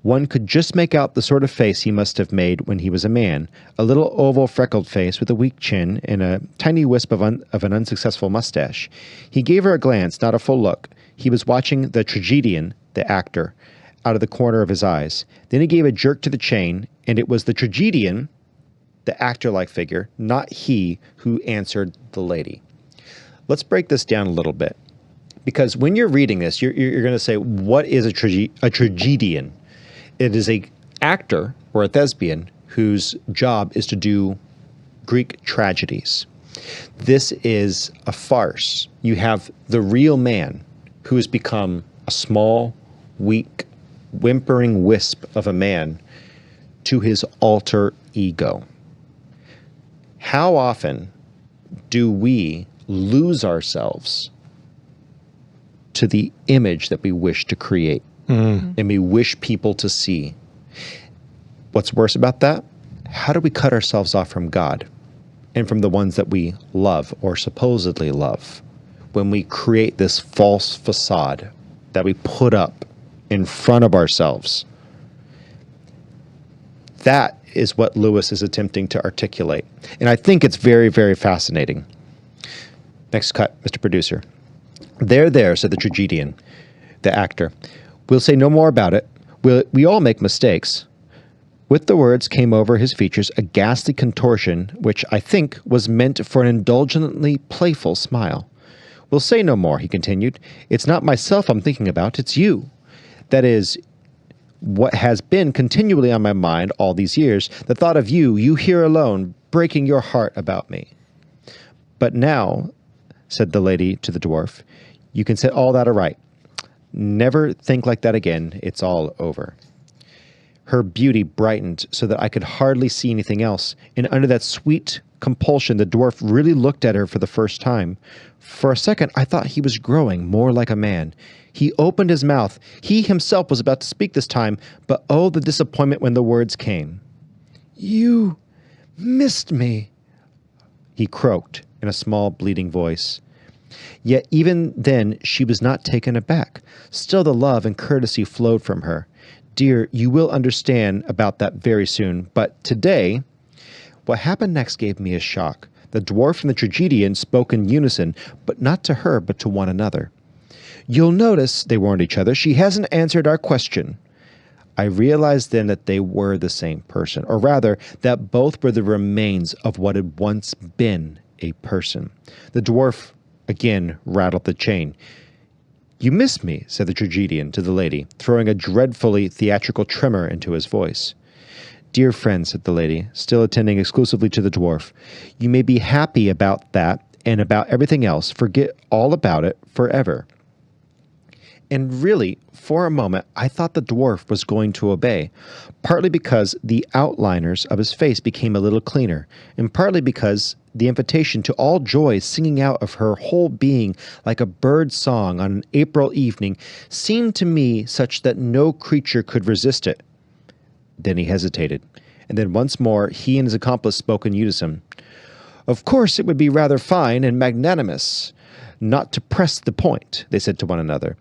One could just make out the sort of face he must have made when he was a man, a little oval freckled face with a weak chin and a tiny wisp of an unsuccessful mustache. He gave her a glance, not a full look. He was watching the tragedian, the actor, out of the corner of his eyes. Then he gave a jerk to the chain, and it was the tragedian, the actor-like figure, not he, who answered the lady. Let's break this down a little bit, because when you're reading this, you're going to say, what is a tragedian? It is a actor or a thespian whose job is to do Greek tragedies. This is a farce. You have the real man who has become a small, weak, whimpering wisp of a man to his alter ego. How often do we lose ourselves to the image that we wish to create and we wish people to see? What's worse about that? How do we cut ourselves off from God and from the ones that we love or supposedly love when we create this false facade that we put up in front of ourselves? That is what Lewis is attempting to articulate. And I think it's very, very fascinating. Next cut, Mr. Producer. There, said the tragedian, the actor. We'll say no more about it. We all make mistakes. With the words came over his features a ghastly contortion, which I think was meant for an indulgently playful smile. We'll say no more, he continued. It's not myself I'm thinking about, it's you. That is what has been continually on my mind all these years, the thought of you here alone, breaking your heart about me. But now, said the lady to the dwarf, you can set all that aright. Never think like that again. It's all over. Her beauty brightened so that I could hardly see anything else, and under that sweet compulsion, the dwarf really looked at her for the first time. For a second, I thought he was growing more like a man. He opened his mouth. He himself was about to speak this time, but oh, the disappointment when the words came. You missed me, he croaked in a small, bleeding voice. Yet even then she was not taken aback. Still the love and courtesy flowed from her. Dear, you will understand about that very soon, but today, what happened next gave me a shock. The dwarf and the tragedian spoke in unison, but not to her, but to one another. You'll notice, they warned each other, she hasn't answered our question. I realized then that they were the same person, or rather, that both were the remains of what had once been a person. The dwarf again rattled the chain. You miss me, said the tragedian to the lady, throwing a dreadfully theatrical tremor into his voice. Dear friend, said the lady, still attending exclusively to the dwarf, you may be happy about that and about everything else. Forget all about it forever. And really, for a moment, I thought the dwarf was going to obey, partly because the outliners of his face became a little cleaner, and partly because the invitation to all joy singing out of her whole being like a bird's song on an April evening seemed to me such that no creature could resist it. Then he hesitated, and then once more he and his accomplice spoke in unison. Of course it would be rather fine and magnanimous not to press the point, they said to one another.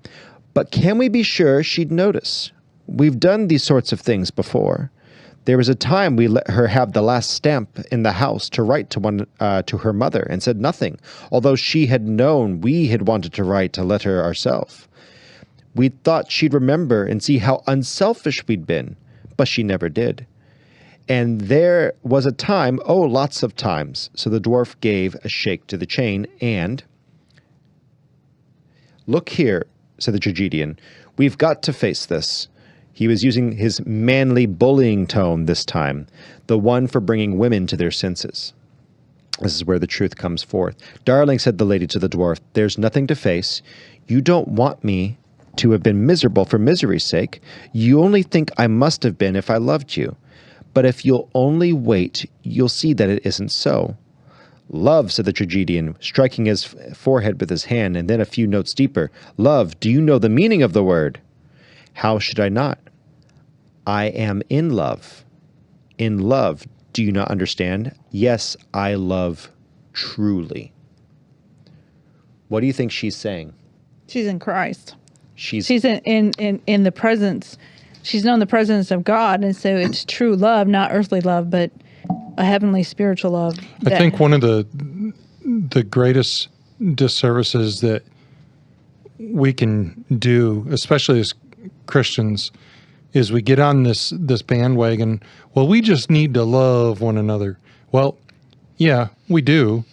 But can we be sure she'd notice? We've done these sorts of things before. There was a time we let her have the last stamp in the house to write to her mother, and said nothing, although she had known we had wanted to write to let her ourselves. We thought she'd remember and see how unselfish we'd been, but she never did. And there was a time, oh, lots of times. So the dwarf gave a shake to the chain and, "Look here," said the tragedian, "we've got to face this." He was using his manly bullying tone this time, the one for bringing women to their senses. This is where the truth comes forth. "Darling," said the lady to the dwarf, "there's nothing to face. You don't want me to have been miserable for misery's sake. You only think I must have been if I loved you. But if you'll only wait, you'll see that it isn't so." "Love," said the tragedian, striking his forehead with his hand, and then a few notes deeper. "Love, do you know the meaning of the word?" "How should I not? I am in love." "In love, do you not understand?" "Yes, I love truly." What do you think she's saying? She's in Christ. She's in the presence. She's known the presence of God, and so it's true love, not earthly love, but a heavenly spiritual love. I think one of the greatest disservices that we can do, especially as Christians, is we get on this bandwagon. Well, we just need to love one another. Well, yeah, we do,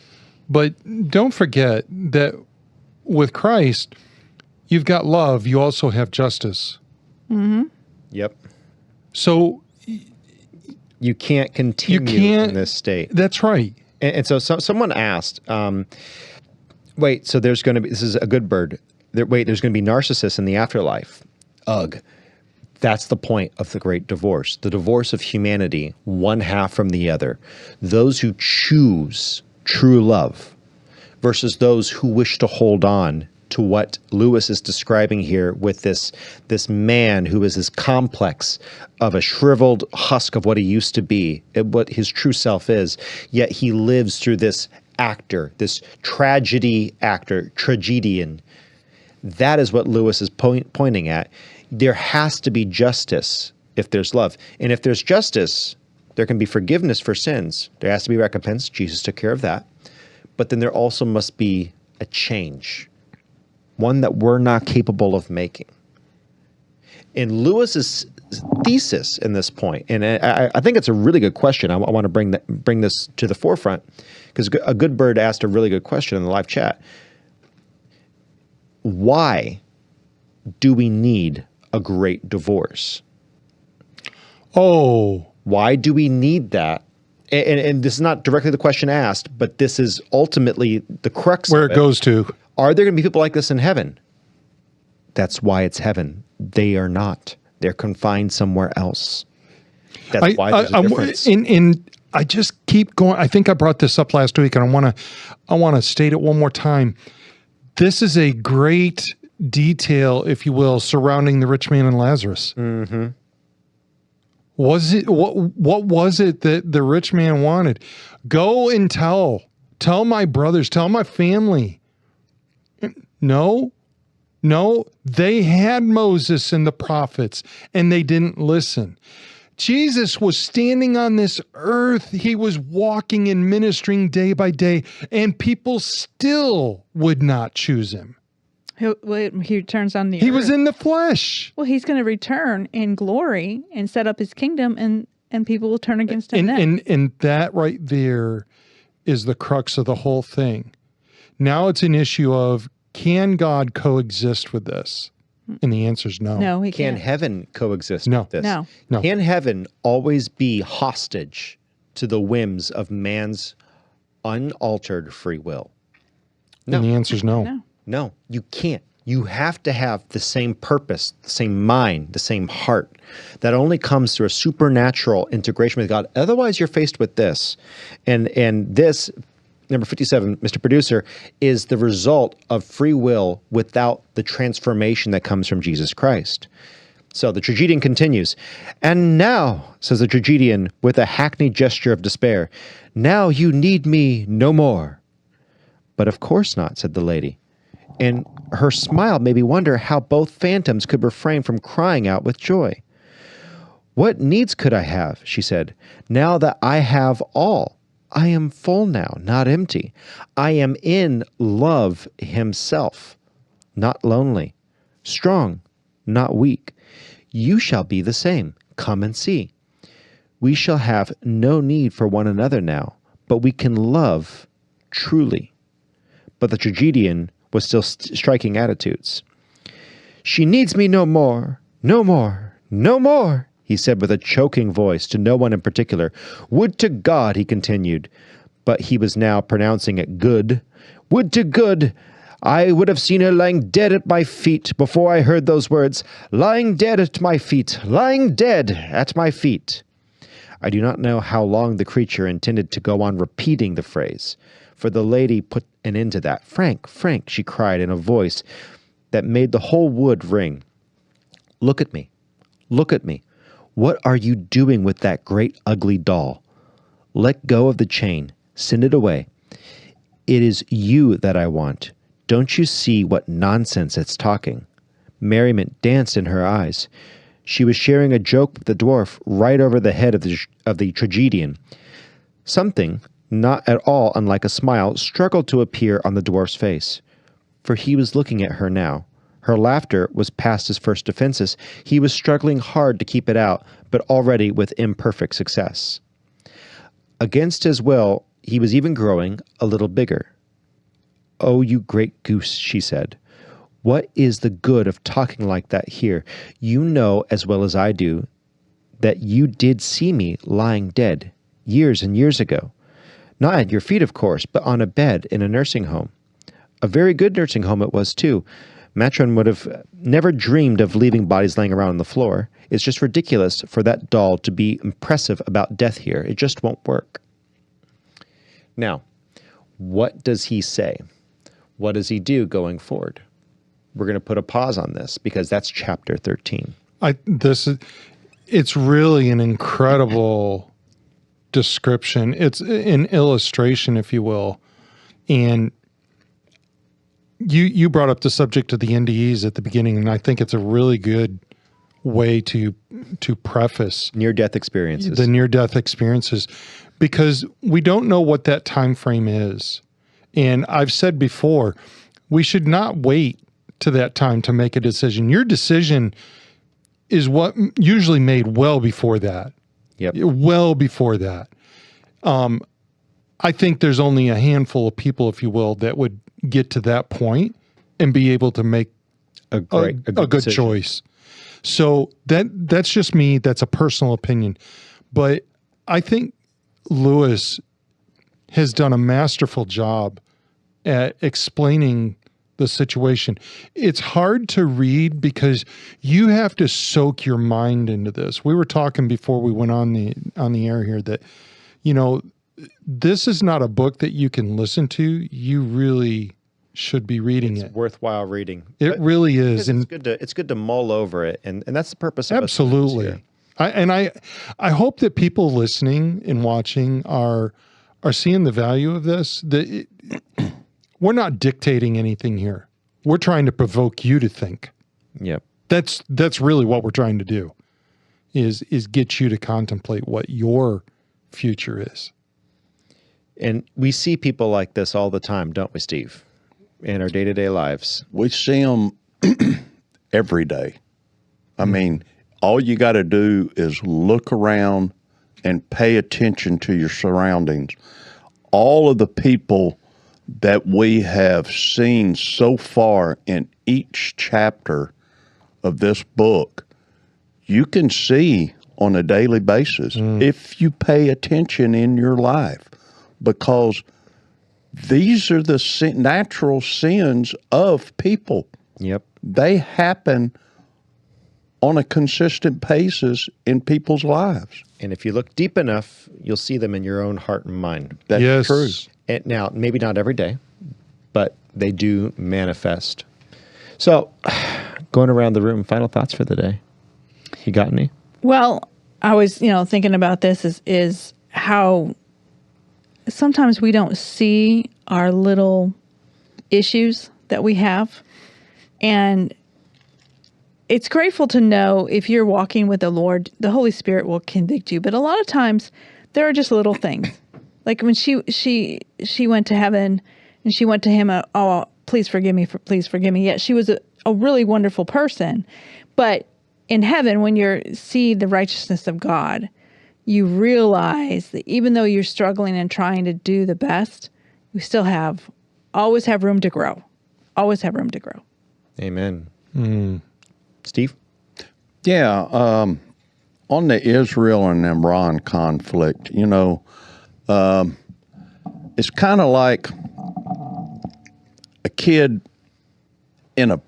but don't forget that with Christ, you've got love. You also have justice. Mm-hmm. Yep. So you can't continue in this state. That's right. And so someone asked, wait, so there's going to be, this is a good bird. There's going to be narcissists in the afterlife. Ugh. That's the point of the great divorce. The divorce of humanity, one half from the other. Those who choose true love versus those who wish to hold on to what Lewis is describing here with this man who is this complex of a shriveled husk of what he used to be, what his true self is, yet he lives through this actor, this tragedy actor, tragedian. That is what Lewis is pointing at. There has to be justice if there's love. And if there's justice, there can be forgiveness for sins. There has to be recompense. Jesus took care of that. But then there also must be a change, one that we're not capable of making. And Lewis's thesis in this point, and I think it's a really good question. I want to bring this to the forefront because a good bird asked a really good question in the live chat. Why do we need a great divorce? Oh. Why do we need that? And this is not directly the question asked, but this is ultimately the crux where of it goes to. Are there going to be people like this in heaven? That's why it's heaven. They are not. They're confined somewhere else. That's why there's a difference. And I just keep going. I think I brought this up last week, and I want to state it one more time. This is a great detail, if you will, surrounding the rich man and Lazarus. Mm-hmm. Was it what was it that the rich man wanted? Go and tell my brothers, tell my family. No, they had Moses and the prophets, and they didn't listen. Jesus was standing on this earth. He was walking and ministering day by day, and people still would not choose him. He returns on the earth. He was in the flesh. Well, he's going to return in glory and set up his kingdom, and people will turn against him then. And that right there is the crux of the whole thing. Now it's an issue of, can God coexist with this? And the answer is no. No, he Can can't. heaven coexist No. with this? No. Can heaven always be hostage to the whims of man's unaltered free will? And the answer is no. No. No, you can't. You have to have the same purpose, the same mind, the same heart. That only comes through a supernatural integration with God. Otherwise, you're faced with this. And this, number 57, Mr. Producer, is the result of free will without the transformation that comes from Jesus Christ. So the tragedian continues. "And now," says the tragedian with a hackneyed gesture of despair, "now you need me no more." "But of course not," said the lady. And her smile made me wonder how both phantoms could refrain from crying out with joy. What needs could I have? She said. Now that I have all, I am full now, not empty. I am in love himself, not lonely, strong, not weak. You shall be the same. Come and see. We shall have no need for one another now, but we can love truly. But the tragedian was still striking attitudes. She needs me no more, no more, no more, he said with a choking voice to no one in particular. Would to God, he continued, but he was now pronouncing it good. Would to good I would have seen her lying dead at my feet before I heard those words, lying dead at my feet, lying dead at my feet. I do not know how long the creature intended to go on repeating the phrase, for the lady put an end to that. Frank, Frank, she cried in a voice that made the whole wood ring. Look at me. Look at me. What are you doing with that great ugly doll? Let go of the chain. Send it away. It is you that I want. Don't you see what nonsense it's talking? Merriment danced in her eyes. She was sharing a joke with the dwarf right over the head of the tragedian. Something, not at all unlike a smile, struggled to appear on the dwarf's face. For he was looking at her now. Her laughter was past his first defenses. He was struggling hard to keep it out, but already with imperfect success. Against his will, he was even growing a little bigger. Oh, you great goose, she said. What is the good of talking like that here? You know as well as I do that you did see me lying dead years and years ago. Not at your feet, of course, but on a bed in a nursing home. A very good nursing home it was, too. Matron would have never dreamed of leaving bodies laying around on the floor. It's just ridiculous for that doll to be impressive about death here. It just won't work. Now, what does he say? What does he do going forward? We're going to put a pause on this because that's chapter 13. It's really an incredible description. It's an illustration, if you will. And you brought up the subject of the NDEs at the beginning, and I think it's a really good way to preface near-death experiences. The near-death experiences, because we don't know what that time frame is. And I've said before, we should not wait to that time to make a decision. Your decision is what usually made well before that. Yep. Well before that. I think there's only a handful of people, if you will, that would get to that point and be able to make a good choice. So that's just me. That's a personal opinion. But I think Lewis has done a masterful job at explaining the situation. It's hard to read because you have to soak your mind into this. We were talking before we went on the air here that, this is not a book that you can listen to. You really should be reading it. It's worthwhile reading. It really is. And it's good to mull over it. And that's the purpose of absolutely. I hope that people listening and watching are seeing the value of this. We're not dictating anything here. We're trying to provoke you to think. Yep. That's really what we're trying to do, is get you to contemplate what your future is. And we see people like this all the time, don't we, Steve? In our day-to-day lives. We see them every day. I mean, all you got to do is look around and pay attention to your surroundings. All of the people that we have seen so far in each chapter of this book, you can see on a daily basis if you pay attention in your life, because these are the natural sins of people. Yep. They happen on a consistent basis in people's lives. And if you look deep enough, you'll see them in your own heart and mind. That's true. And now, maybe not every day, but they do manifest. So, going around the room, final thoughts for the day. You got any? Well, I was, thinking about this is how sometimes we don't see our little issues that we have. And it's grateful to know if you're walking with the Lord, the Holy Spirit will convict you. But a lot of times there are just little things. Like when she went to heaven and she went to him, oh, please forgive me. Yet she was a really wonderful person. But in heaven, when you see the righteousness of God, you realize that even though you're struggling and trying to do the best, we still always have room to grow. Always have room to grow. Amen. Steve? Yeah, on the Israel and Iran conflict, it's kind of like a kid in a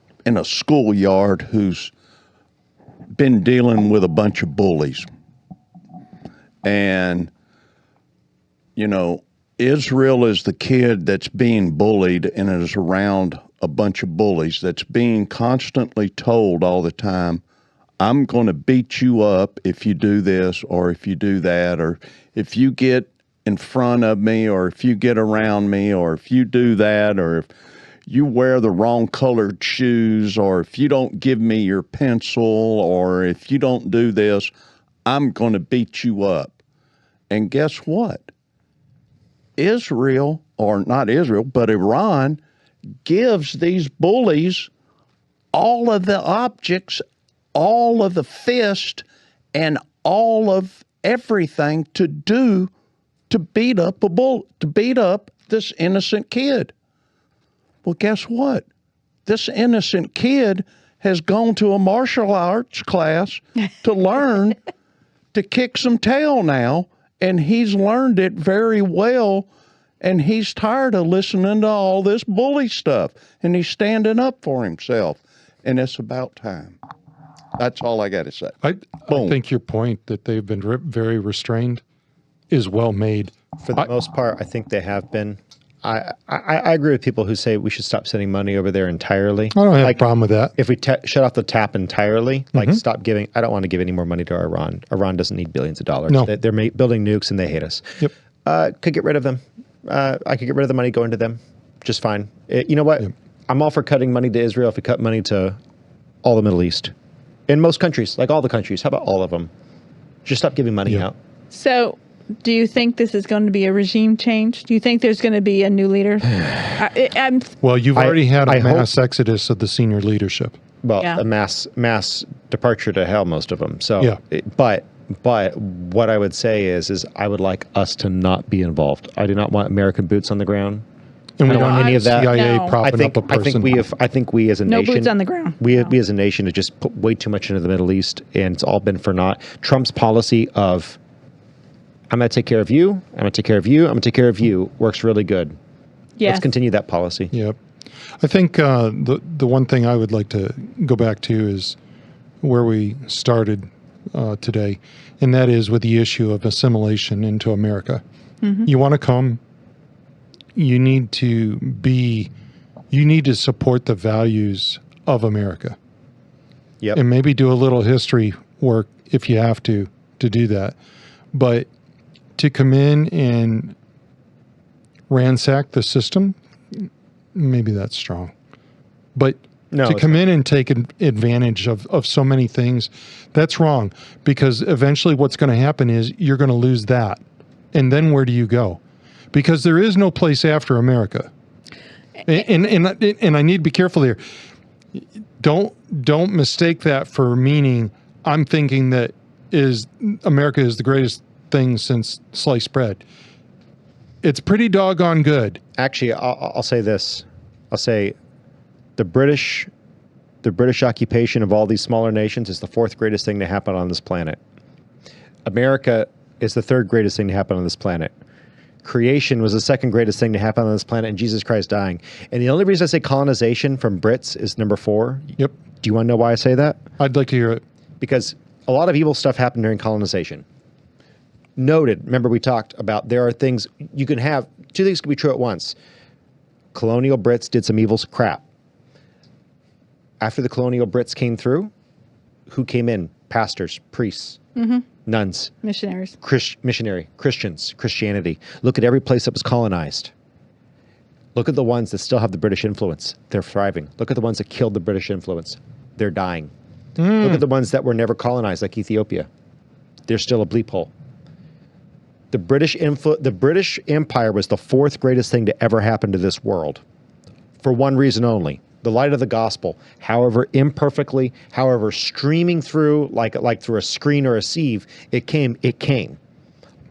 schoolyard who's been dealing with a bunch of bullies. And, Israel is the kid that's being bullied and is around a bunch of bullies that's being constantly told all the time, I'm going to beat you up if you do this or if you do that, or if you get in front of me or if you get around me or if you do that or if you wear the wrong colored shoes or if you don't give me your pencil or if you don't do this, I'm going to beat you up. And guess what? Israel, or not Israel, but Iran gives these bullies all of the objects, all of the fist, and all of everything to do to beat up this innocent kid. Well, guess what? This innocent kid has gone to a martial arts class to learn to kick some tail now, and he's learned it very well, and he's tired of listening to all this bully stuff, and he's standing up for himself, and it's about time. That's all I got to say. I think your point that they've been very restrained is well made. For the most part, I think they have been. I agree with people who say we should stop sending money over there entirely. I don't have a problem with that. If we shut off the tap entirely, stop giving. I don't want to give any more money to Iran. Iran doesn't need billions of dollars. No. They're building nukes and they hate us. Yep. Could get rid of them. I could get rid of the money going to them. Just fine. You know what? Yep. I'm all for cutting money to Israel if we cut money to all the Middle East. In most countries, like all the countries. How about all of them? Just stop giving money out. So, do you think this is going to be a regime change? Do you think there's going to be a new leader? Well, you've already had a mass exodus of the senior leadership. Well, a mass departure to hell, most of them. So, yeah. But what I would say is I would like us to not be involved. I do not want American boots on the ground. And we don't any of that. CIA propping up a person. I think we as a nation. No boots on the ground. We as a nation have just put way too much into the Middle East, and it's all been for naught. Trump's policy of I'm going to take care of you, I'm going to take care of you, I'm going to take care of you works really good. Yes. Let's continue that policy. Yep. I think the one thing I would like to go back to is where we started today, and that is with the issue of assimilation into America. Mm-hmm. You want to come, you need to support the values of America. Yep. And maybe do a little history work if you have to do that. But to come in and ransack the system, maybe that's strong. But to come in and take advantage of so many things, that's wrong. Because eventually what's going to happen is you're going to lose that. And then where do you go? Because there is no place after America. And I need to be careful here. Don't mistake that for meaning I'm thinking that America is the greatest thing since sliced bread. It's pretty doggone good. Actually, I'll say this. I'll say the British occupation of all these smaller nations is the fourth greatest thing to happen on this planet. America is the third greatest thing to happen on this planet. Creation was the second greatest thing to happen on this planet, and Jesus Christ dying. And the only reason I say colonization from Brits is number 4. Yep. Do you want to know why I say that? I'd like to hear it. Because a lot of evil stuff happened during colonization. Noted. Remember we talked about there are things you can have. 2 things can be true at once. Colonial Brits did some evil crap. After the colonial Brits came through, who came in? Pastors, priests, nuns, missionaries, Christians, Christianity. Look at every place that was colonized. Look at the ones that still have the British influence. They're thriving. Look at the ones that killed the British influence. They're dying. Look at the ones that were never colonized, like Ethiopia. They're still a bleep hole. The British Empire was the fourth greatest thing to ever happen to this world, for one reason only: the light of the gospel. However imperfectly, however streaming through like through a screen or a sieve, it came.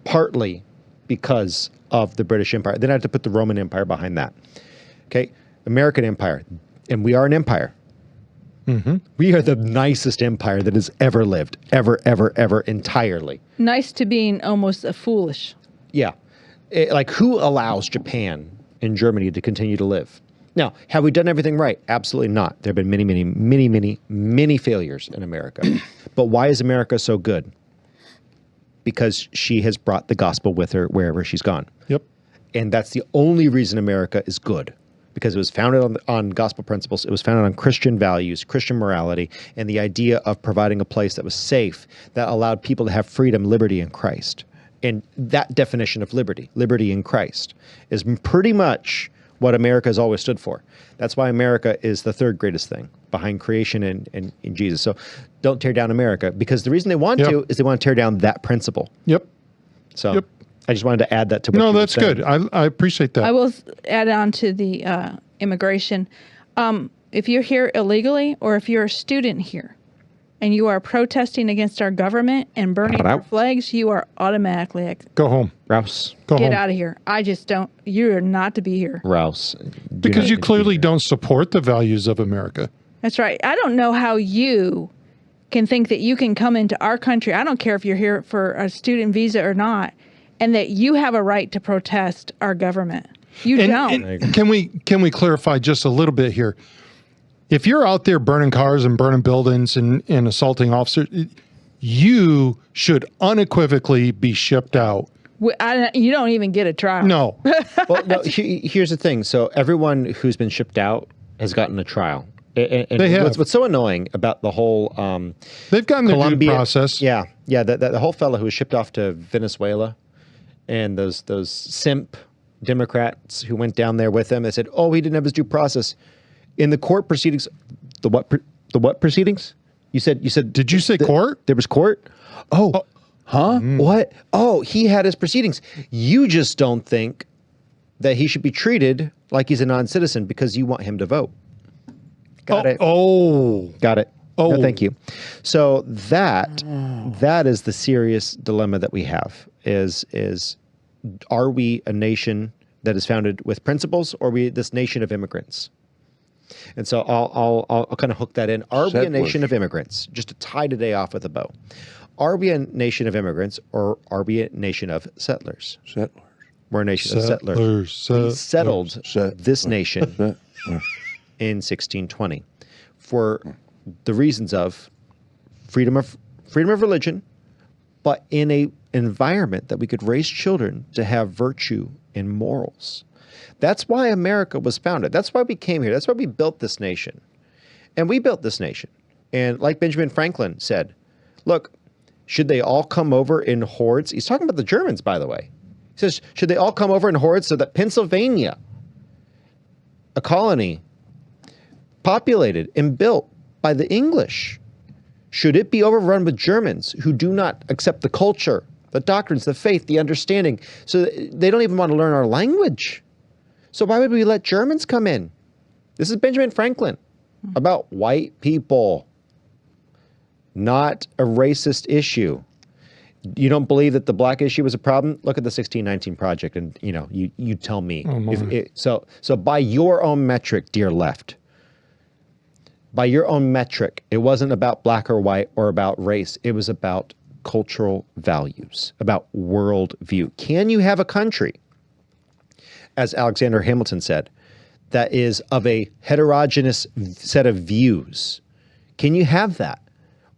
Partly because of the British Empire. Then I have to put the Roman Empire behind that. Okay, American Empire, and we are an empire. We are the nicest empire that has ever lived, ever, entirely. Nice to being almost a foolish. Yeah. Like, who allows Japan and Germany to continue to live? Now, have we done everything right? Absolutely not. There have been many failures in America. But why is America so good? Because she has brought the gospel with her wherever she's gone. Yep. And that's the only reason America is good. Because it was founded on gospel principles. It was founded on Christian values, Christian morality, and the idea of providing a place that was safe, that allowed people to have freedom, liberty in Christ. And that definition of liberty in Christ, is pretty much what America has always stood for. That's why America is the third greatest thing behind creation and in Jesus. So don't tear down America, because the reason they want to is they want to tear down that principle. Yep. So I just wanted to add that to what No, you were that's saying. good. I appreciate that. I will add on to the immigration. If you're here illegally, or if you're a student here and you are protesting against our government and burning our flags, you are automatically Go home. Rouse. Go get home. out of here. I just don't. You're not to be here. Rouse. Because you clearly don't support the values of America. That's right. I don't know how you can think that you can come into our country. I don't care if you're here for a student visa or not, and that you have a right to protest our government. You don't. And can we clarify just a little bit here? If you're out there burning cars and burning buildings and assaulting officers, you should unequivocally be shipped out. You don't even get a trial. No. Well, no, here's the thing. So everyone who's been shipped out has gotten a trial. And They have. What's so annoying about the whole They've gotten their due Colombia process. Yeah. The whole fellow who was shipped off to Venezuela, and those simp Democrats who went down there with him, they said, "Oh, he didn't have his due process." In the court proceedings, the what proceedings? You said. Did you say court? There was court. Oh, huh? What? Oh, he had his proceedings. You just don't think that he should be treated like he's a non-citizen because you want him to vote. Got it. Oh. Got it. Oh. No, thank you. So that is the serious dilemma that we have is are we a nation that is founded with principles, or are we this nation of immigrants? And so I'll kind of hook that in. Are we a nation of immigrants? Just to tie today off with a bow. Are we a nation of immigrants, or are we a nation of settlers? Settlers. We're a nation of settlers. We settled this nation in 1620 for the reasons of freedom of religion, but in a environment that we could raise children to have virtue and morals. That's why America was founded. That's why we came here. That's why we built this nation. And we built this nation. And like Benjamin Franklin said, look, should they all come over in hordes? He's talking about the Germans, by the way. He says, should they all come over in hordes so that Pennsylvania, a colony populated and built by the English, should it be overrun with Germans who do not accept the culture, the doctrines, the faith, the understanding, so they don't even want to learn our language? So why would we let Germans come in? This is Benjamin Franklin about white people, not a racist issue. You don't believe that the black issue was a problem? Look at the 1619 Project, and you tell me. So by your own metric, dear left, by your own metric, it wasn't about black or white or about race. It was about cultural values, about worldview. Can you have a country, as Alexander Hamilton said, that is of a heterogeneous set of views? Can you have that?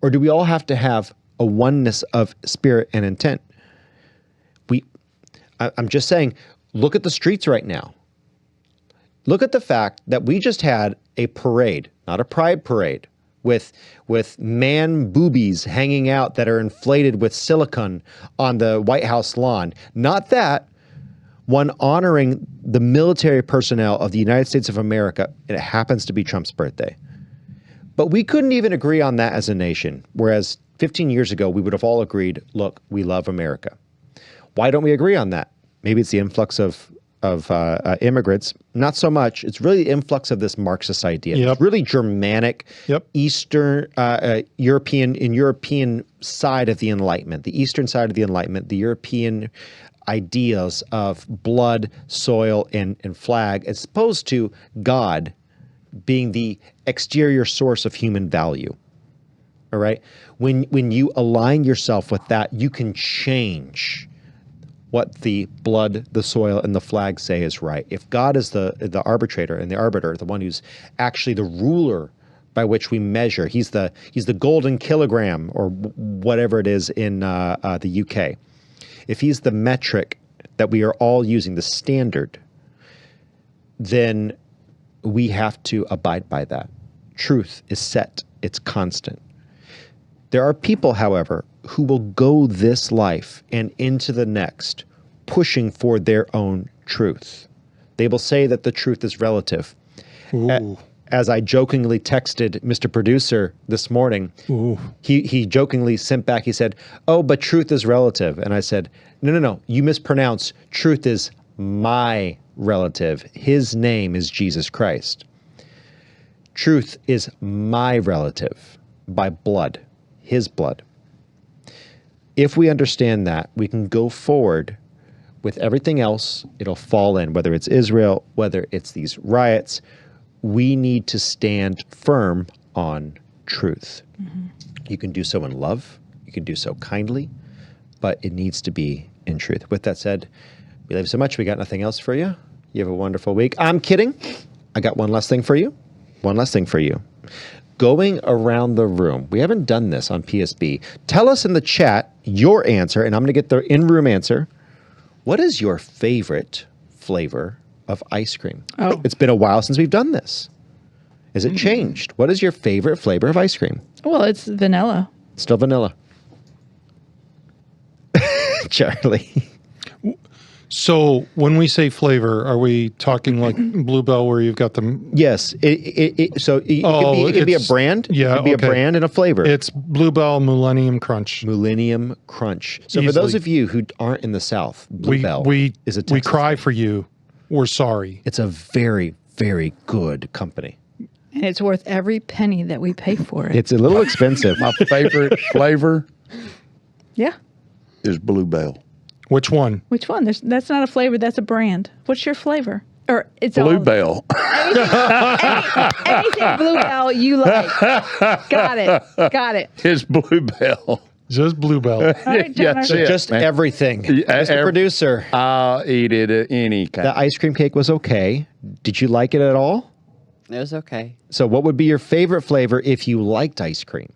Or do we all have to have a oneness of spirit and intent? I'm just saying, look at the streets right now. Look at the fact that we just had a parade, not a pride parade, with man boobies hanging out that are inflated with silicone on the White House lawn. Not that, one honoring the military personnel of the United States of America, and it happens to be Trump's birthday. But we couldn't even agree on that as a nation, whereas 15 years ago, we would have all agreed, look, we love America. Why don't we agree on that? Maybe it's the influx of immigrants. Not so much. It's really the influx of this Marxist idea. Yep. It's really Germanic, Yep. Eastern, European side of the Enlightenment, the Eastern side of the Enlightenment, the European ideas of blood, soil, and flag, as opposed to God being the exterior source of human value. All right? When you align yourself with that, you can change what the blood, the soil, and the flag say is right. If God is the arbitrator and the arbiter, the one who's actually the ruler by which we measure, he's the golden kilogram or whatever it is in the UK. If he's the metric that we are all using, the standard, then we have to abide by that. Truth is set. It's constant. There are people, however, who will go this life and into the next pushing for their own truth. They will say that the truth is relative. Ooh. As I jokingly texted Mr. Producer this morning, he jokingly sent back, he said, oh, but truth is relative. And I said, no, you mispronounce. Truth is my relative. His name is Jesus Christ. Truth is my relative by blood, his blood. If we understand that, we can go forward with everything else. It'll fall in, whether it's Israel, whether it's these riots. We need to stand firm on truth. Mm-hmm. You can do so in love. You can do so kindly, but it needs to be in truth. With that said, we love you so much. We got nothing else for you. You have a wonderful week. I'm kidding. I got one last thing for you. One last thing for you. Going around the room. We haven't done this on PSB. Tell us in the chat your answer, and I'm going to get the in-room answer. What is your favorite flavor of ice cream? Oh. It's been a while since we've done this. Has it changed? What is your favorite flavor of ice cream? Well, it's vanilla. Still vanilla. Charlie. So when we say flavor, are we talking like Bluebell where you've got the... Yes. It could be a brand. Yeah, It could be okay. a brand and a flavor. It's Bluebell Millennium Crunch. Millennium Crunch. So for Easily. those of you who aren't in the South, Bluebell is a Texas we cry for you. We're sorry. It's a very, very good company. And it's worth every penny that we pay for it. It's a little expensive. My favorite flavor Yeah. is Bluebell. Which one? Which one? That's not a flavor. That's a brand. What's your flavor? Or it's all- Bluebell. anything Bluebell you like. Got it. It's Bluebell. Just Bluebell. All right, John, That's our- it, Just man. everything. Yeah, Mr. Producer, I'll eat it at any kind. the ice cream cake was okay. Did you like it at all? It was okay. So what would be your favorite flavor if you liked ice cream?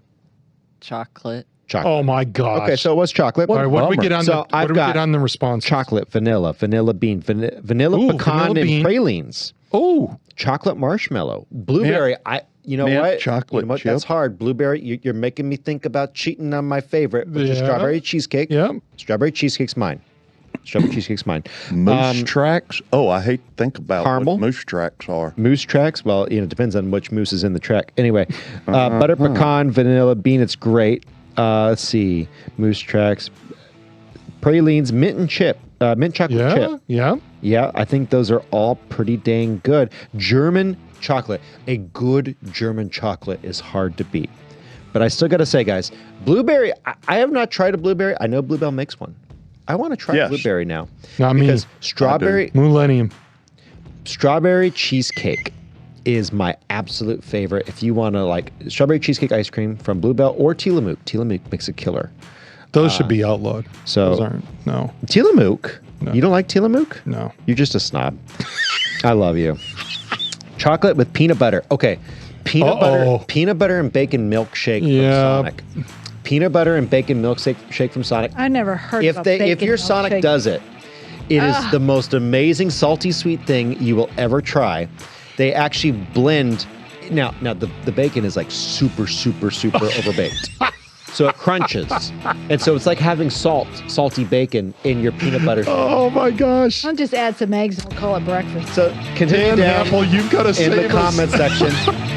Chocolate. Chocolate. Oh my gosh. Okay, so it was chocolate. All right, what do we get on So the I've what do we got get on the response? Chocolate, vanilla bean, vanilla Ooh, pecan vanilla bean. and pralines. Oh, Chocolate marshmallow, blueberry. You know Mint what? chocolate You know what? chip. That's hard. Blueberry. You're making me think about cheating on my favorite, which is Yeah. strawberry cheesecake. yeah. Strawberry cheesecake's mine. Strawberry cheesecake's mine. Moose tracks. Oh, I hate to think about Caramel? what moose tracks are. Moose tracks. Well, it depends on which moose is in the track. Anyway, butter pecan, vanilla bean. It's great. Let's see. Moose tracks, pralines, mint chocolate Yeah. chip. Yeah. Yeah, I think those are all pretty dang good. German chocolate. A good German chocolate is hard to beat. But I still got to say, guys, blueberry, I have not tried a blueberry. I know Bluebell makes one. I want to try Yes. blueberry now. Not me. Because strawberry cheesecake is my absolute favorite. If you want to like strawberry cheesecake ice cream from Bluebell or Tillamook. Tillamook makes a killer. Those should be outlawed. so- Those aren't. No. Tillamook? No. You don't like Tillamook? No. You're just a snob. I love you. Chocolate with peanut butter. Okay. Peanut butter and bacon milkshake Yeah. from Sonic. Peanut butter and bacon milkshake from Sonic. I never heard If of if your Sonic does it, it is the most amazing salty sweet thing you will ever try. They actually blend. Now the bacon is like super overbaked. So it crunches. And so it's like having salty bacon in your peanut butter. Oh my gosh. I'll just add some eggs and we'll call it breakfast. So continue Dan down Apple, you've got to in save the us. comment section.